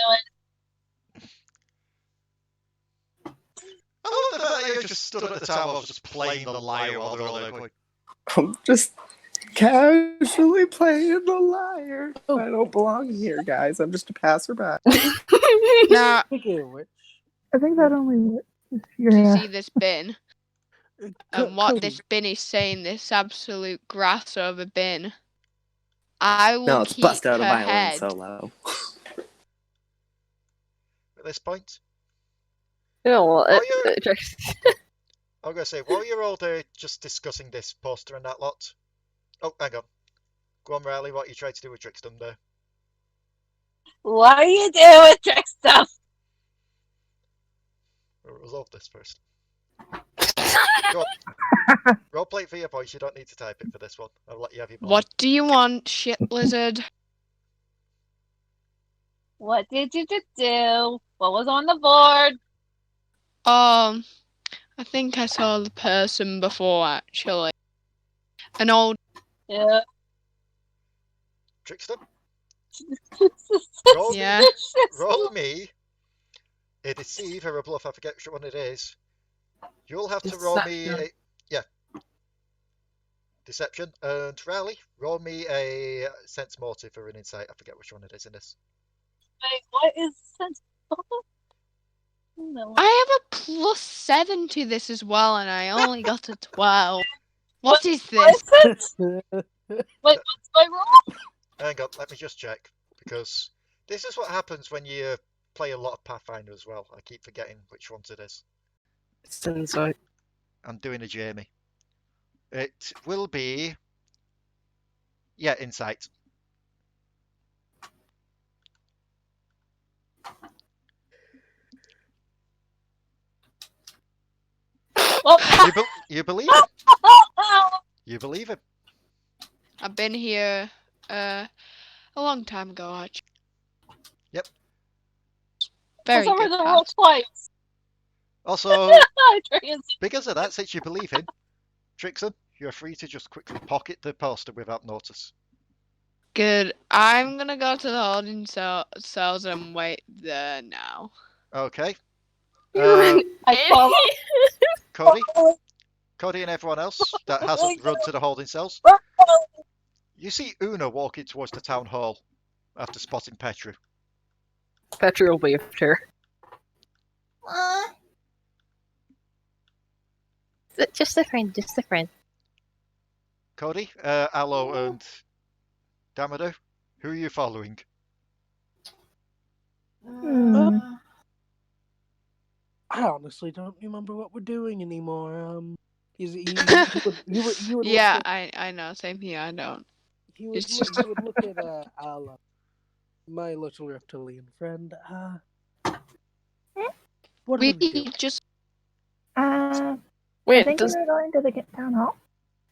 I love the fact that you just stood at the tower just playing the liar while they're all there going, I'm just casually playing the liar. I don't belong here, guys. I'm just a passerby. Now, Speaking of which, I think that only works if you're do you see this bin? Co- And what Cody, this bin is saying, this absolute grass over bin. I will No, it's keep bust out a her violin head. solo. at this point. You know what? Oh, I'm going to say, while you're all there just discussing this poster and that lot... Oh, hang on. Go on, Raali, what you tried to do with Trickstem there? What are you doing with Trickstem? We'll resolve this first. Go on. Roleplay it for your voice, you don't need to type it for this one. I'll let you have your moment. What do you want, shit lizard? What did you do? What was on the board? I think I saw the person before, actually. An old... Yeah. Trickstem? Roll, Yeah. roll me a deceive or a bluff, I forget which one it is. You'll have to roll me a... Yeah. Deception. And Raali, roll me a sense motive or an insight. I forget which one it is in this. Wait, what is sense? No. I have a +7 to this as well, and I only got a 12. What is this? Wait, what's my roll? Hang on, let me just check. Because this is what happens when you play a lot of Pathfinder as well. I keep forgetting which ones it is. It's inside. I'm doing a Jamie. It will be... Yeah, insight. You believe it? You believe it? I've been here a long time ago, actually. Yep. Very For good. the roll twice. Also, Adrian's because of that, since you believe him, Trickstem, you're free to just quickly pocket the poster without notice. Good. I'm gonna go to the holding cells and wait there now. Okay. I follow. Codi and everyone else that hasn't run to the holding cells. You see Una walking towards the town hall after spotting Petru. Petru will be after. Just a friend, just a friend. Codi, Allo, and Damadur, who are you following? I honestly don't remember what we're doing anymore. You would Yeah, look at, I know. Same here. I don't. you would, It's look, just- you would look at Allo, my little reptilian friend. What are We we doing? just I Wait, think we were going to the town hall.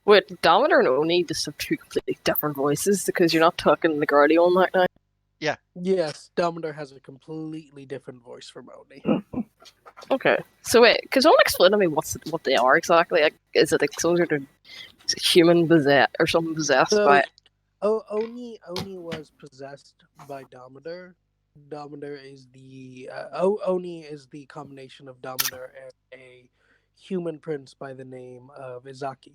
wait, Damadur and Oni just have two completely different voices because you're not talking the Guardian like that. Yes, Damadur has a completely different voice from Oni. Okay, so wait, could someone explain to me what they are exactly? Like, is it like some sort of human possessed or something possessed So, by? Oni was possessed by Damadur. Damadur is the Oni is the combination of Damadur and a human prince by the name of Izaki.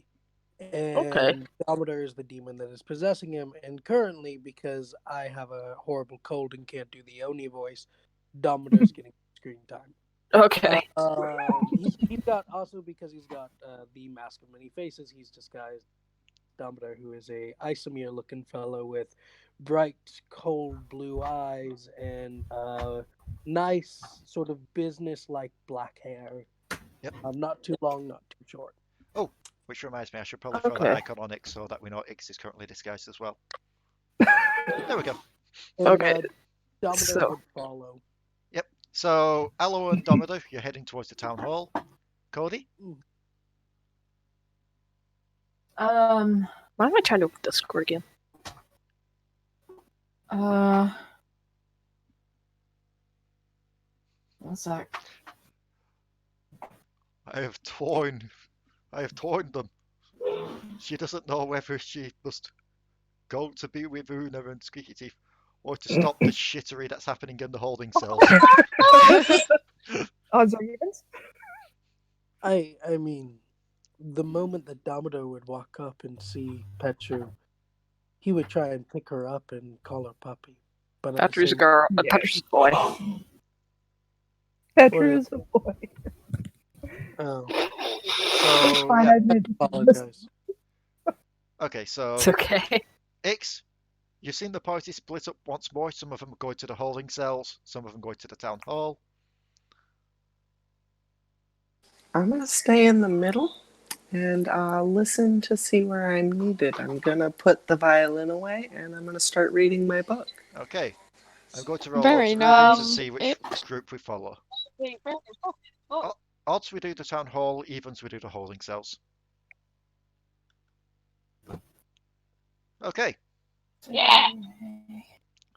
Okay. And Damadur is the demon that is possessing him. And currently, because I have a horrible cold and can't do the Oni voice, Damadur's getting screen time. Okay. He's got also because he's got the mask of many faces. He's disguised Damadur, who is a Isomere-looking fellow with bright, cold blue eyes and nice, sort of business-like black hair. Yep. Not too long, not too short. Oh, which reminds me, I should probably throw that icon on Ix so that we know Ix is currently disguised as well. There we go. And, Okay. Damadur would follow. Yep. So, Allo and Damadur, you're heading towards the town hall. Codi? Why am I trying to open the score again? One sec. I have torn them. She doesn't know whether she must go to be with Una and Squeaky Teeth or to stop the shittery that's happening in the holding cells. Odds or evens? I mean, the moment that Damadur would walk up and see Petru, he would try and pick her up and call her puppy. But Petru's a girl. Yeah. Petru's a boy. Petru's a boy. So, Fine, yeah. I admit. Apologize. Okay, so It's okay. Ix, you've seen the party split up once more. Some of them going to the holding cells, some of them going to the town hall. I'm gonna stay in the middle and listen to see where I'm needed. I'm gonna put the violin away and I'm gonna start reading my book. Okay, I'm going to roll Very odds nice. and see which group we follow. Odds we do the town hall, evens we do the holding cells. Okay. Yeah.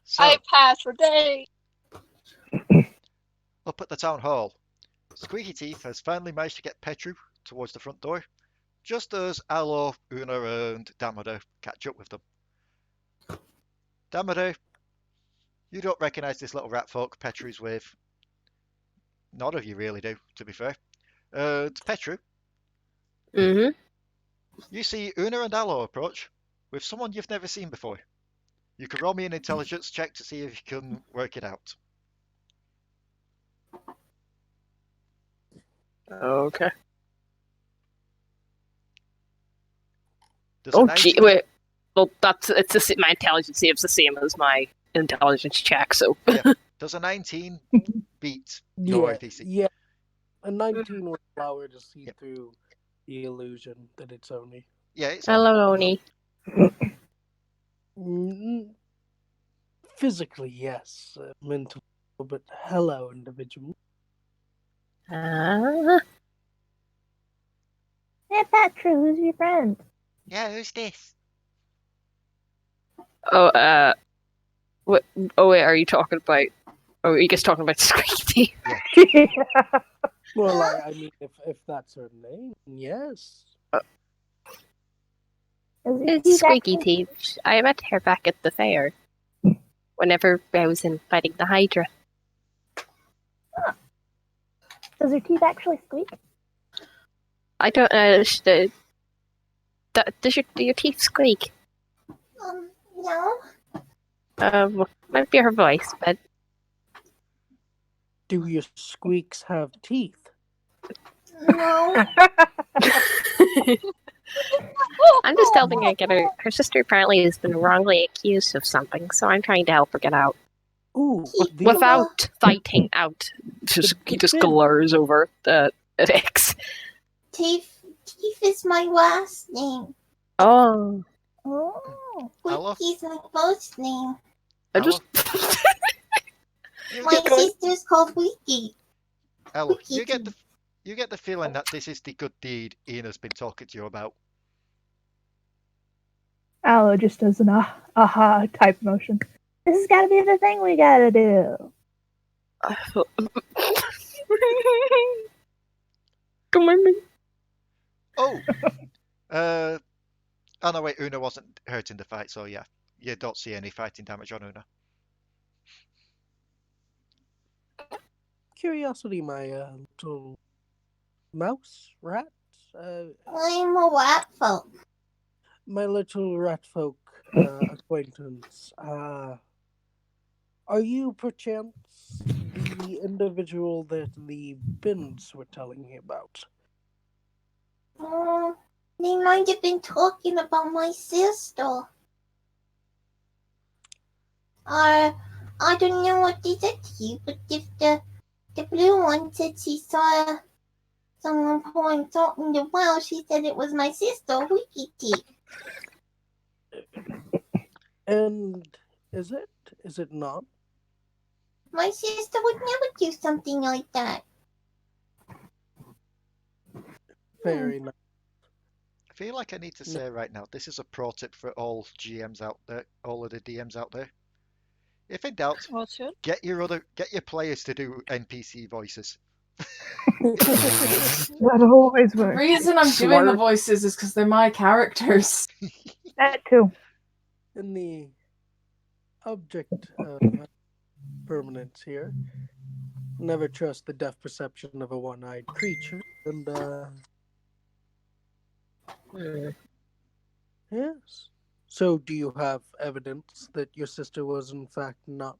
So, I passed for day. up at the town hall, Squeaky Teeth has finally managed to get Petru towards the front door, just as Allo, Una, and Damadur catch up with them. Damadur, you don't recognise this little rat folk Petru's with. None of you really do, to be fair. And Petru, Mm-hmm. you see Una and Allo approach with someone you've never seen before. You can roll me an intelligence check to see if you can work it out. Okay. Does a Oh, 19 gee, wait. Well, my intelligence save's the same as my intelligence check, so. Yeah. Does a 19 beat your DC? Yeah. A 19 would allow her to see through the illusion that it's Oni. Yeah, it's Hello, Oni. Physically, yes. Mentally, but hello, individual. Hey, Petru, who's your friend? Yeah, who's this? Oh, what? Oh, wait, are you talking about? Oh, are you guys talking about Squeaky? Yeah. Well, I mean, if that's her name, yes. It's Squeaky Teeth. I met her back at the fair. Whenever I was fighting the Hydra. Does her teeth actually squeak? I don't know. Does your teeth squeak? No. Might be her voice, but Do your squeaks have teeth? No. I'm just helping her get her sister apparently has been wrongly accused of something, so I'm trying to help her get out. Ooh, Without fighting out. He just glurs over at X. Teeth is my last name. Oh. Oh. Hello? Squeaky's my first name. I just My sister's called Wiki. Allo, you get the feeling that this is the good deed Ian's been talking to you about. Allo just does an aha type motion. This has got to be the thing we gotta do. Come on. Oh! Oh no, wait, Una wasn't hurt in the fight, so yeah. you don't see any fighting damage on Una. Curiosity, my little mouse rat. I'm a rat folk. My little rat folk acquaintance. Are you perchance the individual that the Bins were telling me about? They might have been talking about my sister. I don't know what they said to you, but if the blue one said she saw someone pouring salt in the well, she said it was my sister, Wikiti. And is it? Is it not? My sister would never do something like that. Very nice. I feel like I need to say right now, this is a pro tip for all GMs out there, all of the DMs out there. If in doubt, What's good? get your players to do NPC voices. That always The works. reason I'm doing the Smart. voices is because they're my characters. That too. In the object permanence here, never trust the deaf perception of a one-eyed creature. And yes. So, do you have evidence that your sister was in fact not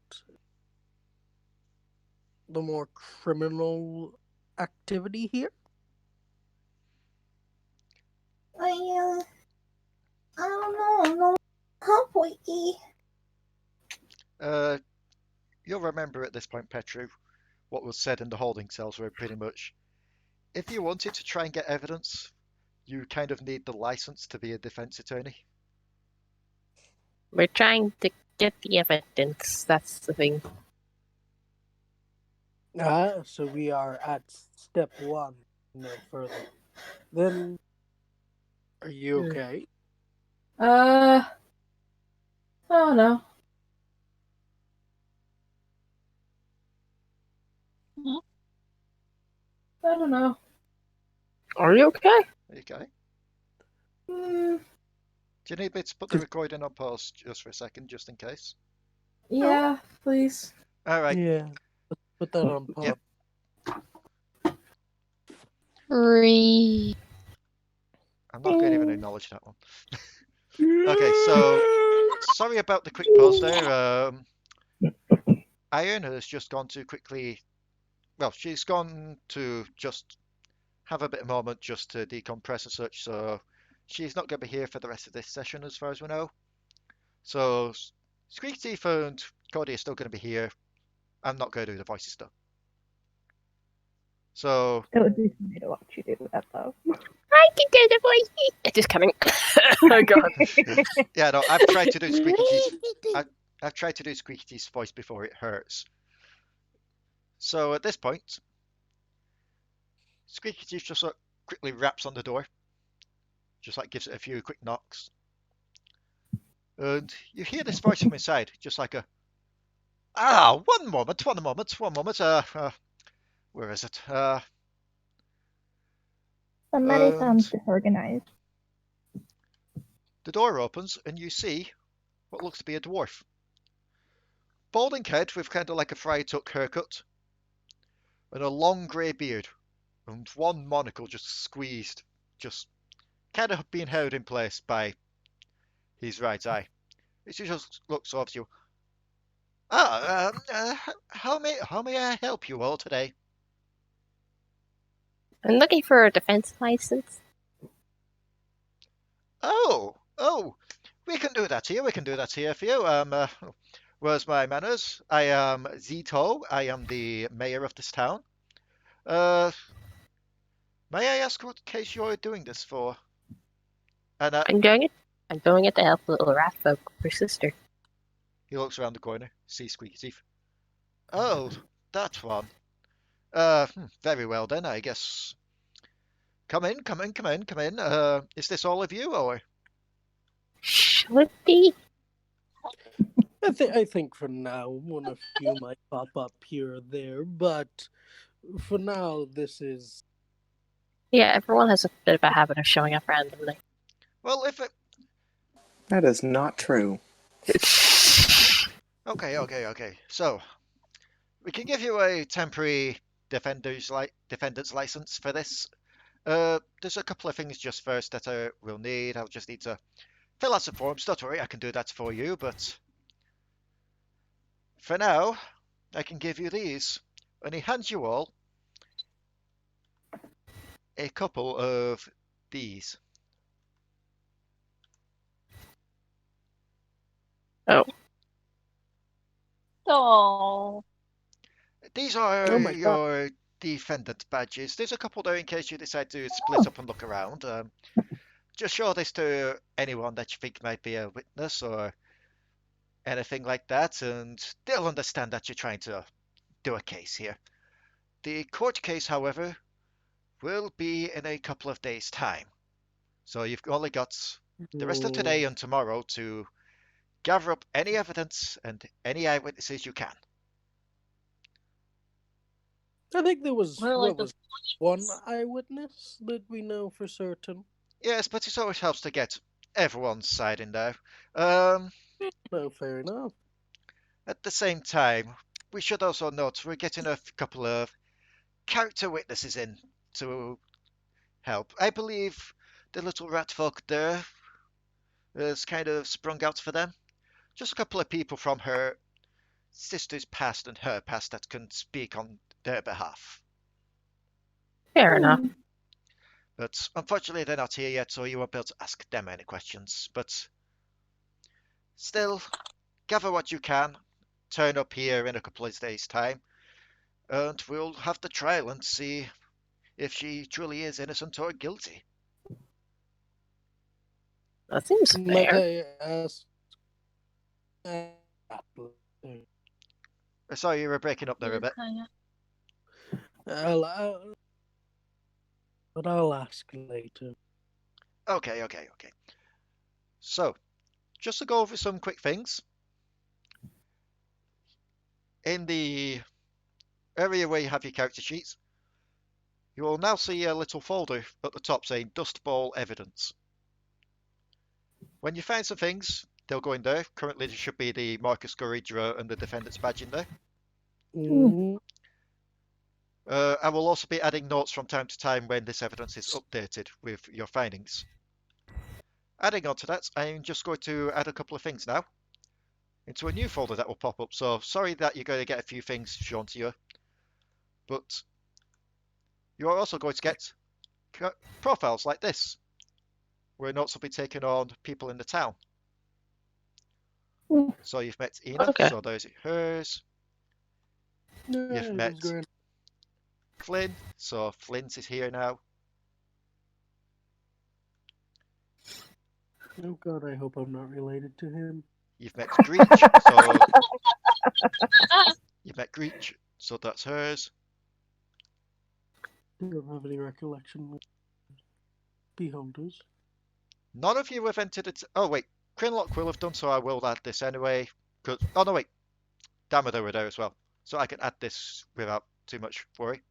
the more criminal activity here? I don't know. Help, Wiki. You'll remember at this point, Petru, what was said in the holding cells were pretty much, if you wanted to try and get evidence, you kind of need the license to be a defense attorney. We're trying to get the evidence. That's the thing. So we are at step one, no further. Then, are you okay? I don't know. I don't know. Are you okay? Okay. Mm, Do you need me to put the recording on pause just for a second, just in case? yeah, please. All right. Yeah. Let's put that on pause. Yep. I'm not going to even acknowledge that one. Okay, so sorry about the quick pause there. Iron has just gone to quickly. Well, she's gone to just have a bit of a moment just to decompress and such. So she's not going to be here for the rest of this session, as far as we know. So Squeaky Teeth and Codi are still going to be here. I'm not going to do the voices stuff. So It would be funny to watch you do that, though. I can do the voice. It is coming. Oh god. yeah, no, I've tried to do Squeaky Teeth. I've tried to do Squeaky Teeth's voice before it hurts. So at this point, Squeaky Teeth just quickly raps on the door, just like gives it a few quick knocks, and you hear this voice from inside, just like a one moment. Where is it? Somebody sounds disorganized. The door opens and you see what looks to be a dwarf. Balding head with kind of like a Friar Tuck haircut, and a long grey beard, and one monocle just squeezed, just kind of being held in place by his right eye. It just looks over to you. How may I help you all today? I'm looking for a defense license. Oh, we can do that here. We can do that here for you. Where's my manners? I am Zito. I am the mayor of this town. May I ask what case you're doing this for? And I'm doing it to help little rat folk, her sister. he looks around the corner, sees Squeaky Teeth. Oh, that one. Very well then, I guess. Come in. Is this all of you, or? Should be. I think for now, one of you might pop up here or there, but for now, this is... Yeah, everyone has a bit of a habit of showing up randomly. Well, if it... That is not true. Okay. So, we can give you a temporary defender's license for this. There's a couple of things just first that I will need. I'll just need to fill out some forms. Don't worry, I can do that for you, but for now, I can give you these. And he hands you all a couple of these. Oh. So, These are Oh my god. your defendant badges. There's a couple there in case you decide to split up and look around. Just show this to anyone that you think might be a witness or anything like that, and they'll understand that you're trying to do a case here. The court case, however, will be in a couple of days' time. So you've only got the rest of today and tomorrow to gather up any evidence and any eyewitnesses you can. I think there was we're like the one eyewitness that we know for certain. Yes, but it always helps to get everyone's side in there. No, fair enough. At the same time, we should also note we're getting a couple of character witnesses in to help. I believe the little rat folk there has kind of sprung out for them. Just a couple of people from her sister's past and her past that can speak on their behalf. Fair enough. But unfortunately, they're not here yet, so you won't be able to ask them any questions. But still, gather what you can, turn up here in a couple of days' time, and we'll have the trial and see if she truly is innocent or guilty. That seems Might fair. I ask? Sorry, you were breaking up there a bit. But I'll ask later. Okay. So, just to go over some quick things. In the area where you have your character sheets, you will now see a little folder at the top saying Dust Bowl Evidence. When you find some things, they'll go in there. Currently, there should be the Marcus Gorridra and the defendant's badge in there. Mhm. I will also be adding notes from time to time when this evidence is updated with your findings. Adding on to that, I'm just going to add a couple of things now into a new folder that will pop up. So sorry that you're going to get a few things shown to you, but you're also going to get profiles like this, where notes will be taken on people in the town. So you've met Ina, Okay. so there's hers. Yeah, You've met it's great. Flynn, so Flint is here now. Oh god, I hope I'm not related to him. You've met Greech, so you've met Greech, so that's hers. Don't have any recollection of beholders. None of you have entered it. Oh wait, Krinlok will have done, so I will add this anyway. Oh no wait, Damadur were there as well, so I can add this without too much worry.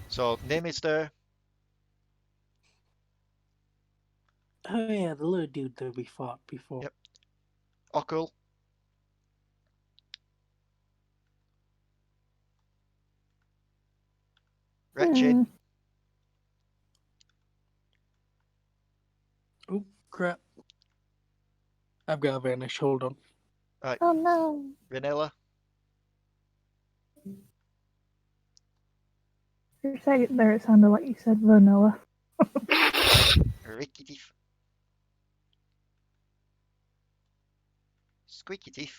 So Nim is there. Oh yeah, the little dude that we fought before. Yep. Okul. Wretched. Oh crap! I've got to vanish. Hold on. Right. Oh no. Ranella. For a second there, it sounded like you said vanilla. Ricky Teeth. Squeaky Teeth.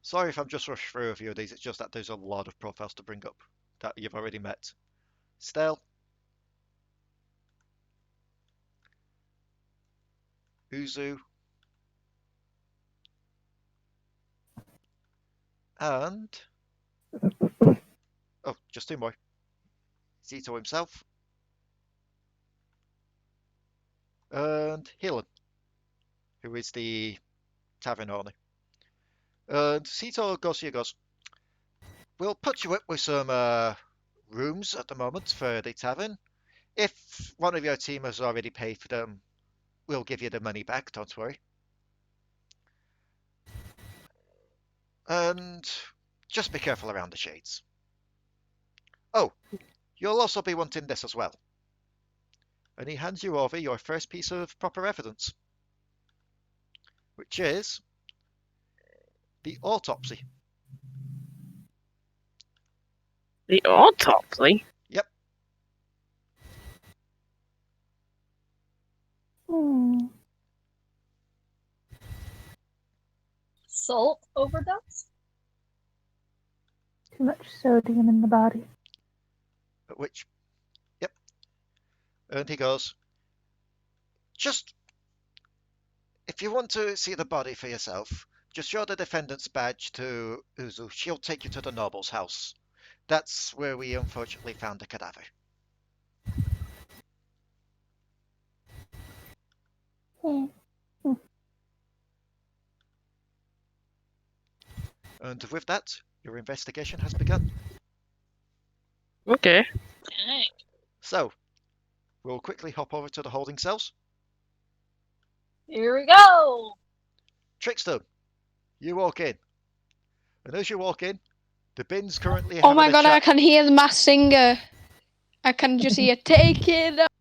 Sorry if I'm just rushed through a few of these, it's just that there's a lot of profiles to bring up that you've already met. Stel. Uzu. And... oh, just two more. Zito himself. And Helen, who is the tavern owner. And Zito goes here, goes, we'll put you up with some rooms at the moment for the tavern. If one of your team has already paid for them, we'll give you the money back, don't worry. And just be careful around the shades. Oh, you'll also be wanting this as well. And he hands you over your first piece of proper evidence, which is the autopsy. The autopsy? Yep. Hmm. Salt overdose? Too much sodium in the body. At which, yep. And he goes, just, if you want to see the body for yourself, just show the defendant's badge to Uzu. She'll take you to the noble's house. That's where we unfortunately found the cadaver. Yeah. And with that, your investigation has begun. Okay. Dang. So, we'll quickly hop over to the holding cells. Here we go. Trickstem, you walk in. And as you walk in, the bin's currently Oh having my a god, I chat. can hear the mass singer. I can just hear take it up.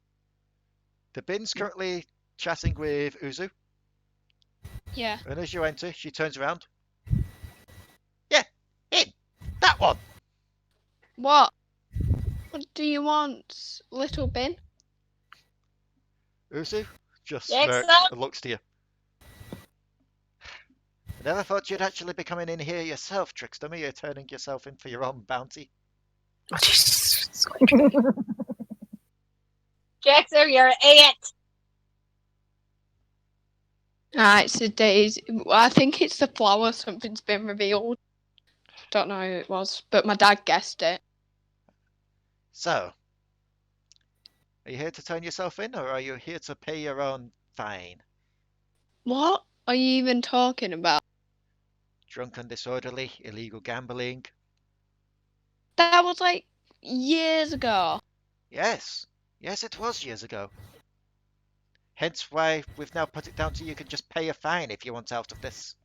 The bin's currently chatting with Uzu. Yeah. And as you enter, she turns around. Yeah, him! That one! What? What do you want, little bin? Uzu just Yes, smirks sir. and looks to you. I never thought you'd actually be coming in here yourself, Trickstem. Are you turning yourself in for your own bounty? Oh, Jesus. Jackson, you're an idiot. It's the days. I think it's the flower. Something's been revealed. Don't know who it was, but my dad guessed it. So, are you here to turn yourself in, or are you here to pay your own fine? What are you even talking about? Drunk and disorderly, illegal gambling. That was like years ago. Yes, yes, it was years ago. Hence why we've now put it down to you can just pay a fine if you want out of this.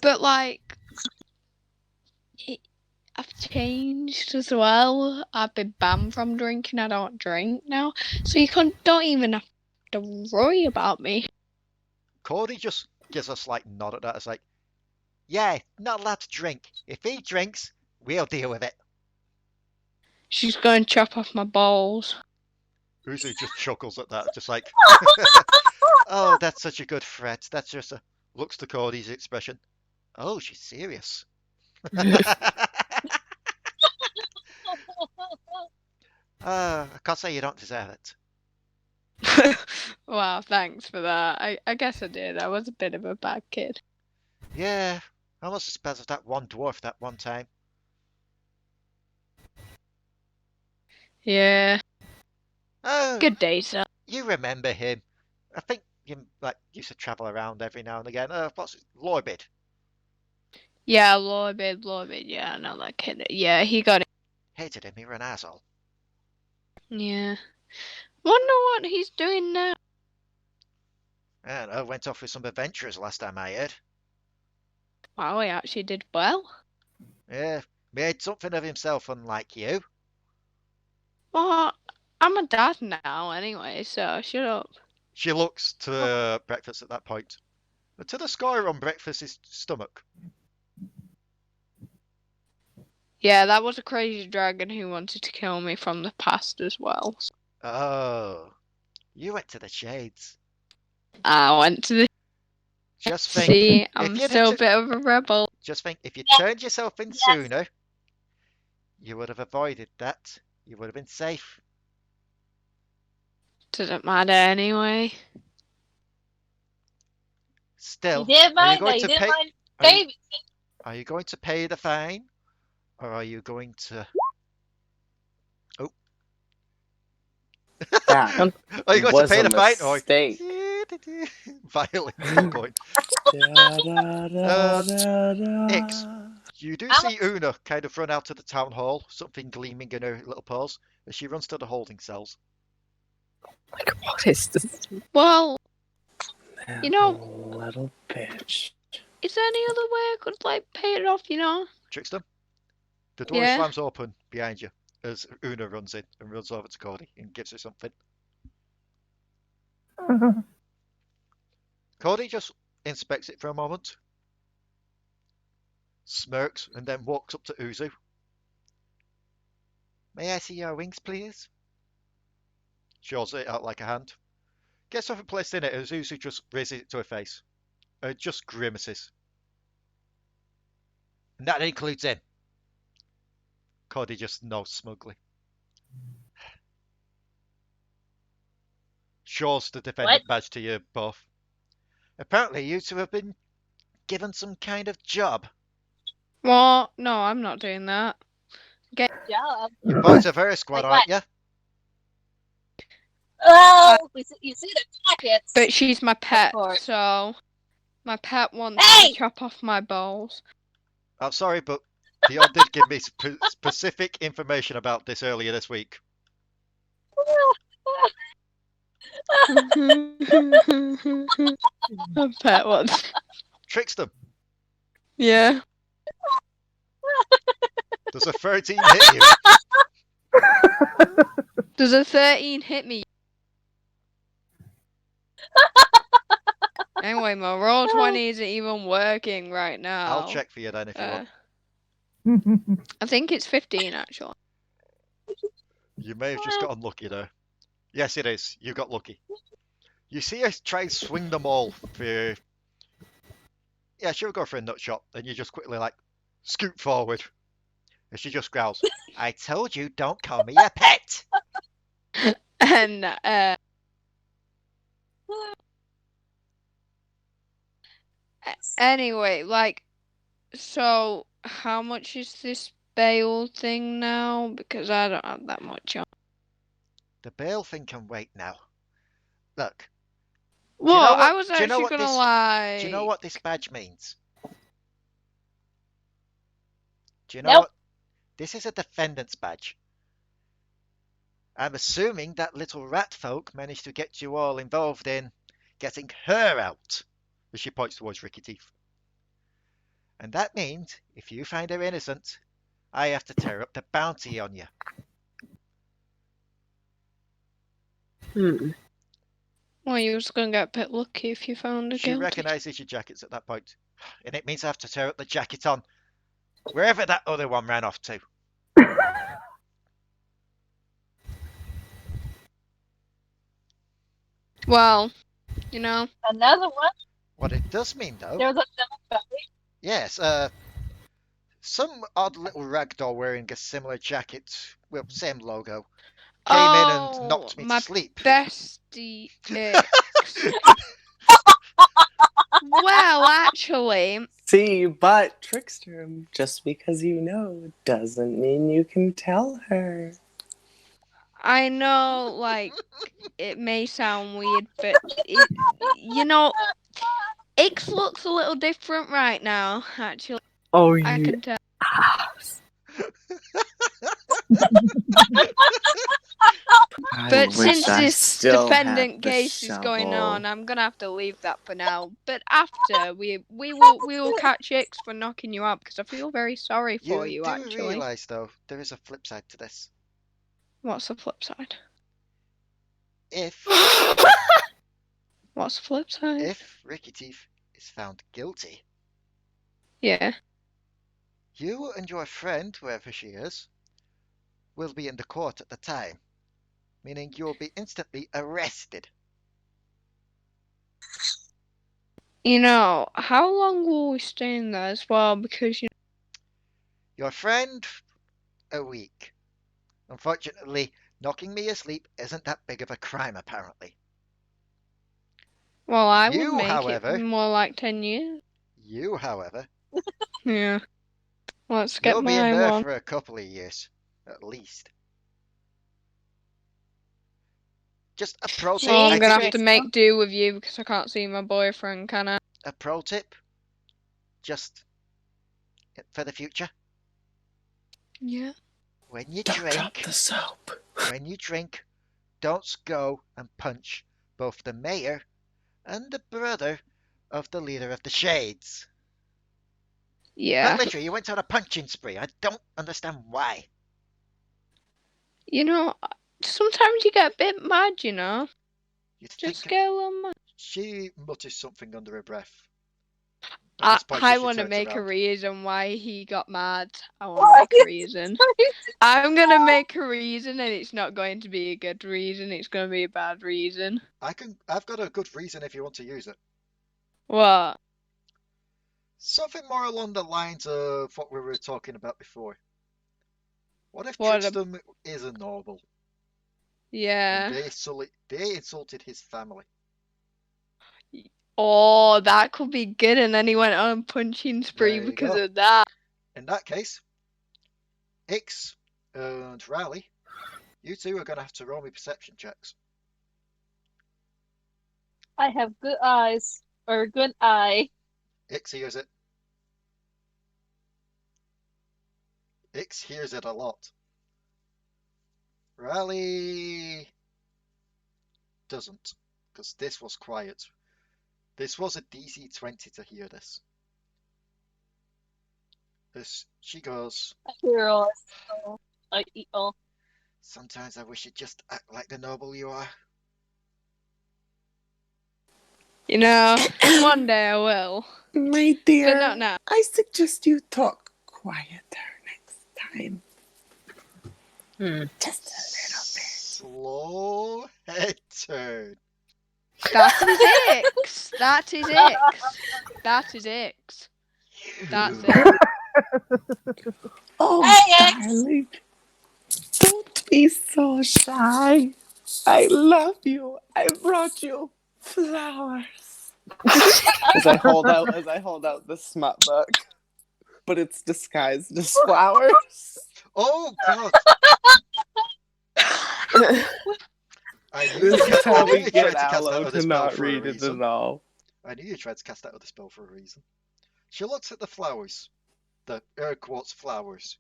But like, I've changed as well. I've been banned from drinking. I don't drink now, so you don't even have to worry about me. Codi just gives a slight nod at that. It's like, yeah, not allowed to drink. If he drinks, we'll deal with it. She's going to chop off my balls. Uzu just chuckles at that, just like, oh, that's such a good threat. That's just a looks to Codi's expression. Oh, she's serious. I can't say you don't deserve it. Wow, thanks for that. I guess I did. I was a bit of a bad kid. Yeah, almost as bad as that one dwarf that one time. Yeah. Oh, Good day, sir. you remember him. I think you used to travel around every now and again. What's it? Lorbid. Yeah, Lorbid, yeah, I know that kid. Yeah, he got it. Hated him, he was an asshole. Yeah. Wonder what he's doing now. I don't know, went off with some adventurers last time I heard. Wow, he actually did well. Yeah, made something of himself, unlike you. Well, I'm a dad now anyway, so shut up. She looks to breakfast at that point. To the score on breakfast's stomach. Yeah, that was a crazy dragon who wanted to kill me from the past as well. Oh, you went to the shades. I went to the... Just think, See, I'm still a bit of a rebel. Just think, if you turned yourself in sooner, you would have avoided that. You would have been safe. Doesn't matter anyway. Still, You did are you mine. going You to did pay? mine. Are you, Baby. are you going to pay the fine, or are you going to? Oh, That are you going to was pay a the fine, or mistake. violin going? Ix, you do see Una kind of run out of the town hall, something gleaming in her little paws, as she runs to the holding cells. Like, what is this? Well, That you know, little bitch. is there any other way I could like pay it off? You know? Trickstem, the door Yeah. slams open behind you as Una runs in and runs over to Codi and gives her something. Codi just inspects it for a moment, smirks, and then walks up to Uzu. May I see your wings, please? She holds it out like a hand. Gets something placed in it as Uzu just raises it to her face. Just grimaces. And that includes in. Codi just nods smugly. Shows the defendant badge to you both. Apparently you two have been given some kind of job. What? No, I'm not doing that. Job. You're part of her squad, Like aren't what? you? Oh, you see the jackets. But she's my pet, course. so my pet wants Hey! to chop off my balls. I'm sorry, but Dion did give me specific information about this earlier this week. My pet wants. Trickstem, Yeah. does a 13 hit you? Does a 13 hit me? Anyway, my roll 20 isn't even working right now. I'll check for you then if you want. I think it's 15 actually. You may have just got unlucky there. Yes, it is. You got lucky. You see her try and swing them all for... Yeah, she'll go for a nut shot, and you just quickly, like, scoot forward. And she just growls, I told you, don't call me a pet! And, anyway, like, so how much is this bail thing now? Because I don't have that much on. The bail thing can wait now. Look. Well, I was actually gonna Do you know what this badge means? Do you know Nope. what? This is a defendant's badge. I'm assuming that little rat folk managed to get you all involved in getting her out, as she points towards Ricky Teeth. And that means, if you find her innocent, I have to tear up the bounty on you. Well, you was gonna get a bit lucky if you found her She guilty. recognises your jackets at that point, and it means I have to tear up the jacket on wherever that other one ran off to. Well, you know. Another one? What it does mean, though, There was a yes, some odd little ragdoll wearing a similar jacket, well, same logo, came in and knocked me my to sleep. bestie X. Well, actually, See, but Trickster, just because you know doesn't mean you can tell her. I know, like, it may sound weird, but it, you know, X looks a little different right now, actually. Oh, I can tell. But since this defendant case is going on, I'm gonna have to leave that for now. But after we will catch X for knocking you out because I feel very sorry for you. do Actually, realise, though, there is a flip side to this. What's the flip side? If What's the flip side? if Ricky Teeth is found guilty, Yeah. you and your friend, whoever she is, will be in the court at the time, meaning you'll be instantly arrested. You know, how long will we stay in there as well? Because you Your friend, a week. Unfortunately, knocking me asleep isn't that big of a crime, apparently. well, I You, would make however- it more like 10 years. You, however, Yeah. Let's get you'll be in my there one. for a couple of years, at least. Just a pro tip. Well, I'm I gonna think have to make do with you because I can't see my boyfriend, can I? a pro tip, just for the future. Yeah. When you Don't drop drink, the soap. when you drink, don't go and punch both the mayor and the brother of the leader of the Shades. Yeah. Like, literally, you went on a punching spree. I don't understand why. You know, sometimes you get a bit mad, you know. You'd Just think get a little mad. she mutters something under her breath. At this point, I she want to turns make a around. reason why he got mad. I want to make a reason. I'm going to make a reason, and it's not going to be a good reason. It's going to be a bad reason. I've got a good reason if you want to use it. What? Something more along the lines of what we were talking about before. What if Trickstem is a noble? Yeah. And they insulted his family. Oh, that could be good, and then he went on a punching spree because of that. In that case, Ix and Raali, you two are going to have to roll me perception checks. I have good eyes, or good eye. Ix hears it. Ix hears it a lot. Raali doesn't, because this was quiet. This was a DC 20 to hear this. She goes, Hero, evil. sometimes I wish you'd just act like the noble you are. You know, one day I will. My dear, but not now. I suggest you talk quieter next time. Just a little bit. Slow head turn. That is Ix. That is Ix. That is Ix. That's it. Oh, Hey, darling. Don't be so shy. I love you. I brought you flowers. as I hold out the smut book, but it's disguised as flowers. Oh God! I knew This you is how we tried get to cast Allo out to the spell not for a read it reason. at all. I knew you tried to cast out of the spell for a reason. She looks at the flowers, the air quotes flowers.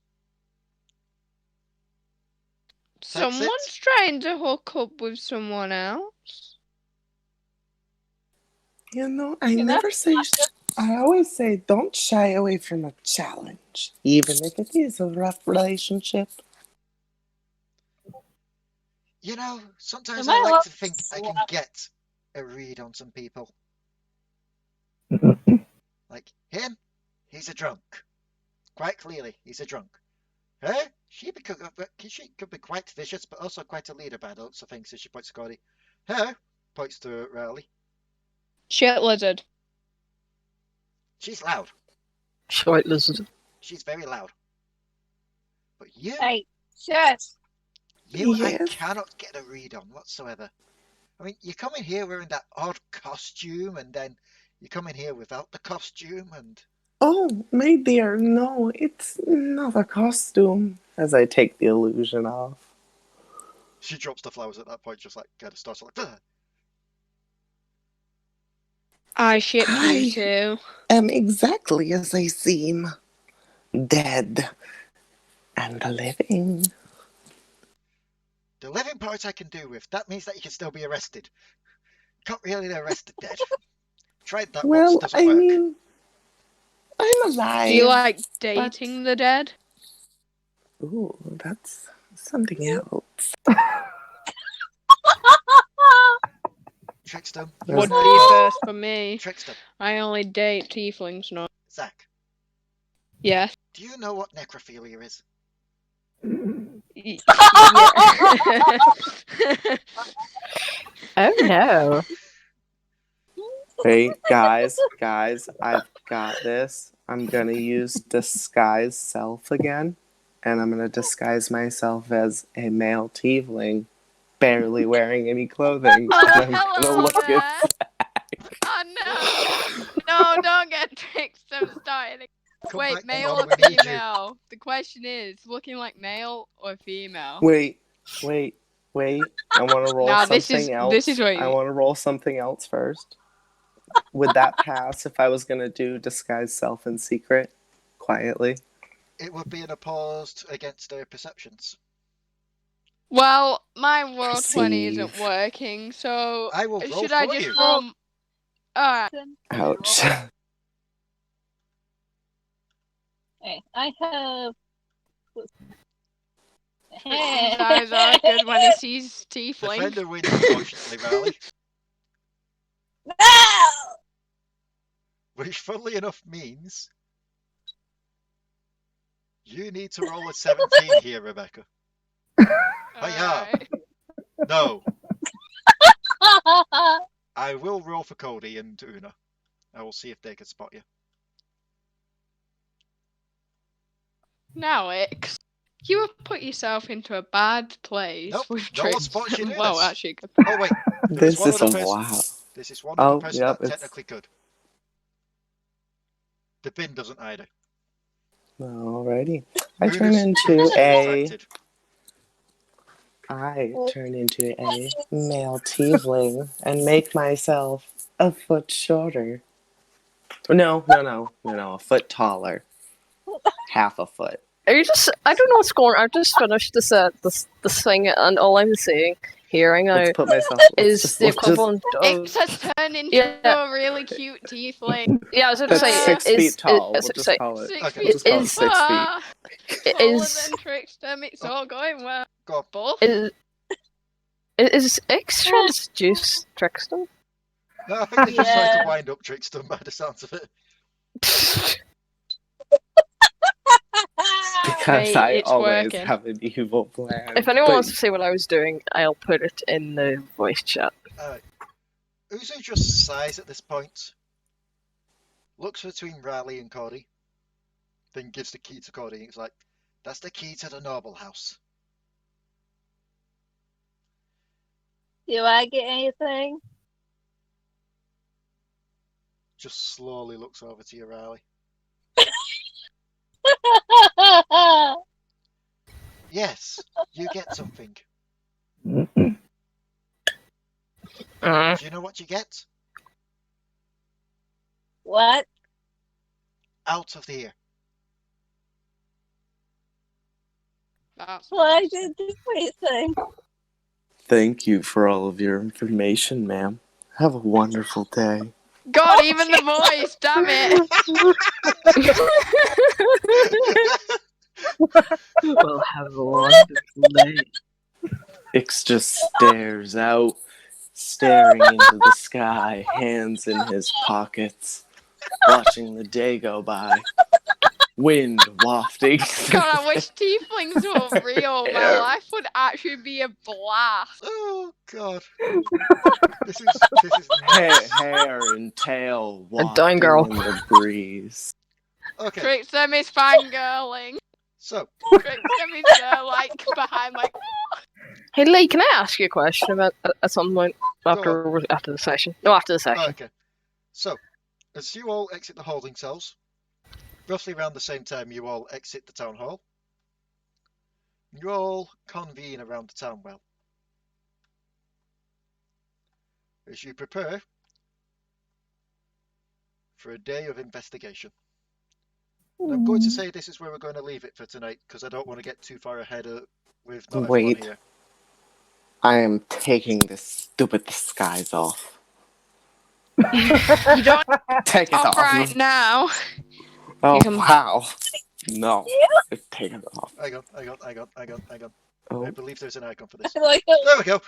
Someone's trying to hook up with someone else. You know, I always say don't shy away from a challenge, even if it is a rough relationship. You know, sometimes Am I I like to think I allowed can get a read on some people. Like him, he's a drunk. Quite clearly, he's a drunk. Her, she could be quite vicious, but also quite a leader by the looks of things, as she points to Codi. Her, points to Raali. Shit lizard. She's loud. Short lizard. She's very loud. But you, Hey, shit. I cannot get a read on whatsoever. I mean, you come in here wearing that odd costume, and then you come in here without the costume, and... Oh, my dear, no, it's not a costume. As I take the illusion off. She drops the flowers at that point, just like, kind of starts like, ugh. I ship you too. Am exactly as I seem. Dead. And living. The living part I can do with. That means that you can still be arrested. Can't really arrest the dead. Tried that once, doesn't work. Mean, I'm alive. Do you like dating the dead? Ooh, that's something else. Trickstem. Would be first for me. Trickstem. I only date tieflings now. Zach. Yes. Do you know what necrophilia is? Oh no. Hey, guys, I've got this. I'm gonna use disguise self again, and I'm gonna disguise myself as a male tiefling, barely wearing any clothing. And I'm gonna look at Zach. Oh no! No, don't get Trickstem started. Wait, male or female? The question is, looking like male or female? Wait. I want to roll something else. This is what I want to roll something else first. Would that pass if I was going to do disguise self in secret, quietly? It would be an opposed against their perceptions. Well, my roll 20 isn't working, so I will roll should I for just you. roll? Alright. Ouch. Okay, I have. His eyes are good when he sees Tiefling. Defender wins, unfortunately, Raali. No! Which, funnily enough, means you need to roll a 17 here, Rebecca. Hiya! Alright. No. I will roll for Codi and Una. I will see if they can spot you. Now, Ix, you have put yourself into a bad place Nope, with no one spots you Trickstem. doing Well, this. actually, good. Oh wait, This is wow. This is one other person yep, that technically could. The bin doesn't either. Alrighty. I Una's turn into distracted. I turn into a male tiefling and make myself a foot shorter. No, a foot taller. Half a foot. Are you just? I don't know what's going on. I've just finished this thing, and all I'm hearing Let's put myself. is the equivalent of. Ix has turned into a really cute tiefling. Yeah, I was going to say That's 6 feet tall. We'll just call it. 6 feet. We'll just call it 6 feet. Taller than Trickstem. It's all going well. Go on. Buff. Is Ix trying to seduce Trickstem? No, I think they're just trying to wind up Trickstem by the sounds of it. Because I always have an evil plan. If anyone wants to see what I was doing, I'll put it in the voice chat. Uzu just sighs at this point, looks between Raali and Codi, then gives the key to Codi. He's like, "That's the key to the noble house." Do I get anything? Just slowly looks over to you, Raali. Yes, you get something. Do you know what you get? What? Out of here. Well, I didn't do anything. Thank you for all of your information, ma'am. Have a wonderful day. God, even the voice, damn it! We'll have a wonderful day. Ix just stares out, staring into the sky, hands in his pockets, watching the day go by. Wind wafting. God, I wish tieflings were real. My life would actually be a blast. Oh God. This is hair and tail A dying girl in the breeze. Okay. Trickstem is fangirling. So. Trickstem is like behind like. Hey Leigh, can I ask you a question about at some point after the session? No, after the session. Okay. So, as you all exit the holding cells, roughly around the same time you all exit the town hall, you all convene around the town well. As you prepare for a day of investigation. And I'm going to say this is where we're going to leave it for tonight, because I don't want to get too far ahead with not everyone here. I am taking this stupid disguise off. You don't take it off right now. Oh wow! No, take it off. I got. Oh. I believe there's an icon for this. There we go.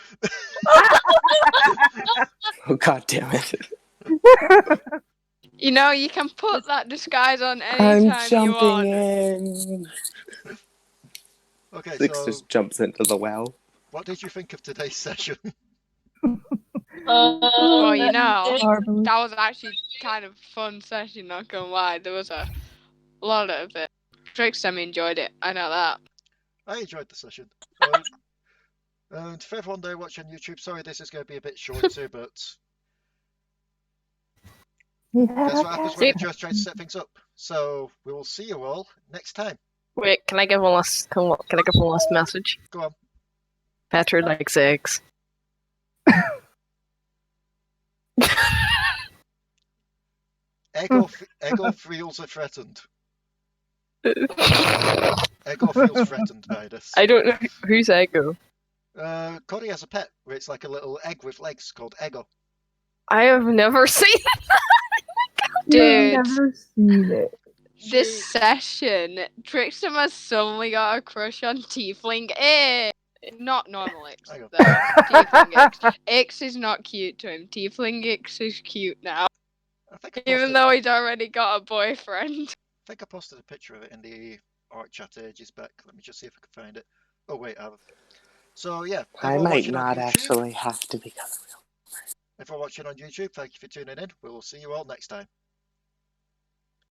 Oh God damn it! You know, you can put that disguise on anytime you want. I'm jumping in. Okay, Six so just jumps into the well. What did you think of today's session? Well, you know, that was actually kind of a fun session, not gonna lie. There was a lot of it. Trickstem enjoyed it, I know that. I enjoyed the session. And for everyone there watching YouTube, sorry this is going to be a bit shorter, but that's what happens when we're just trying to set things up. So we will see you all next time. Wait, can I give one last message? Go on. Petru likes eggs. Ego feels threatened. Ego feels threatened by this. I don't know who's Ego. Codi has a pet where it's like a little egg with legs called Ego. I have never seen Dude. I've never seen it. This session, Trickstem has suddenly got a crush on Tiefling. Not normal Ix, though. Tiefling Ix. Ix is not cute to him. Tiefling Ix is cute now. Even though he's already got a boyfriend. I think I posted a picture of it in the orc chat ages back. Let me just see if I can find it. Oh, wait, I have. So, yeah. I might not actually have to become a real person. If you're watching on YouTube, thank you for tuning in. We'll see you all next time.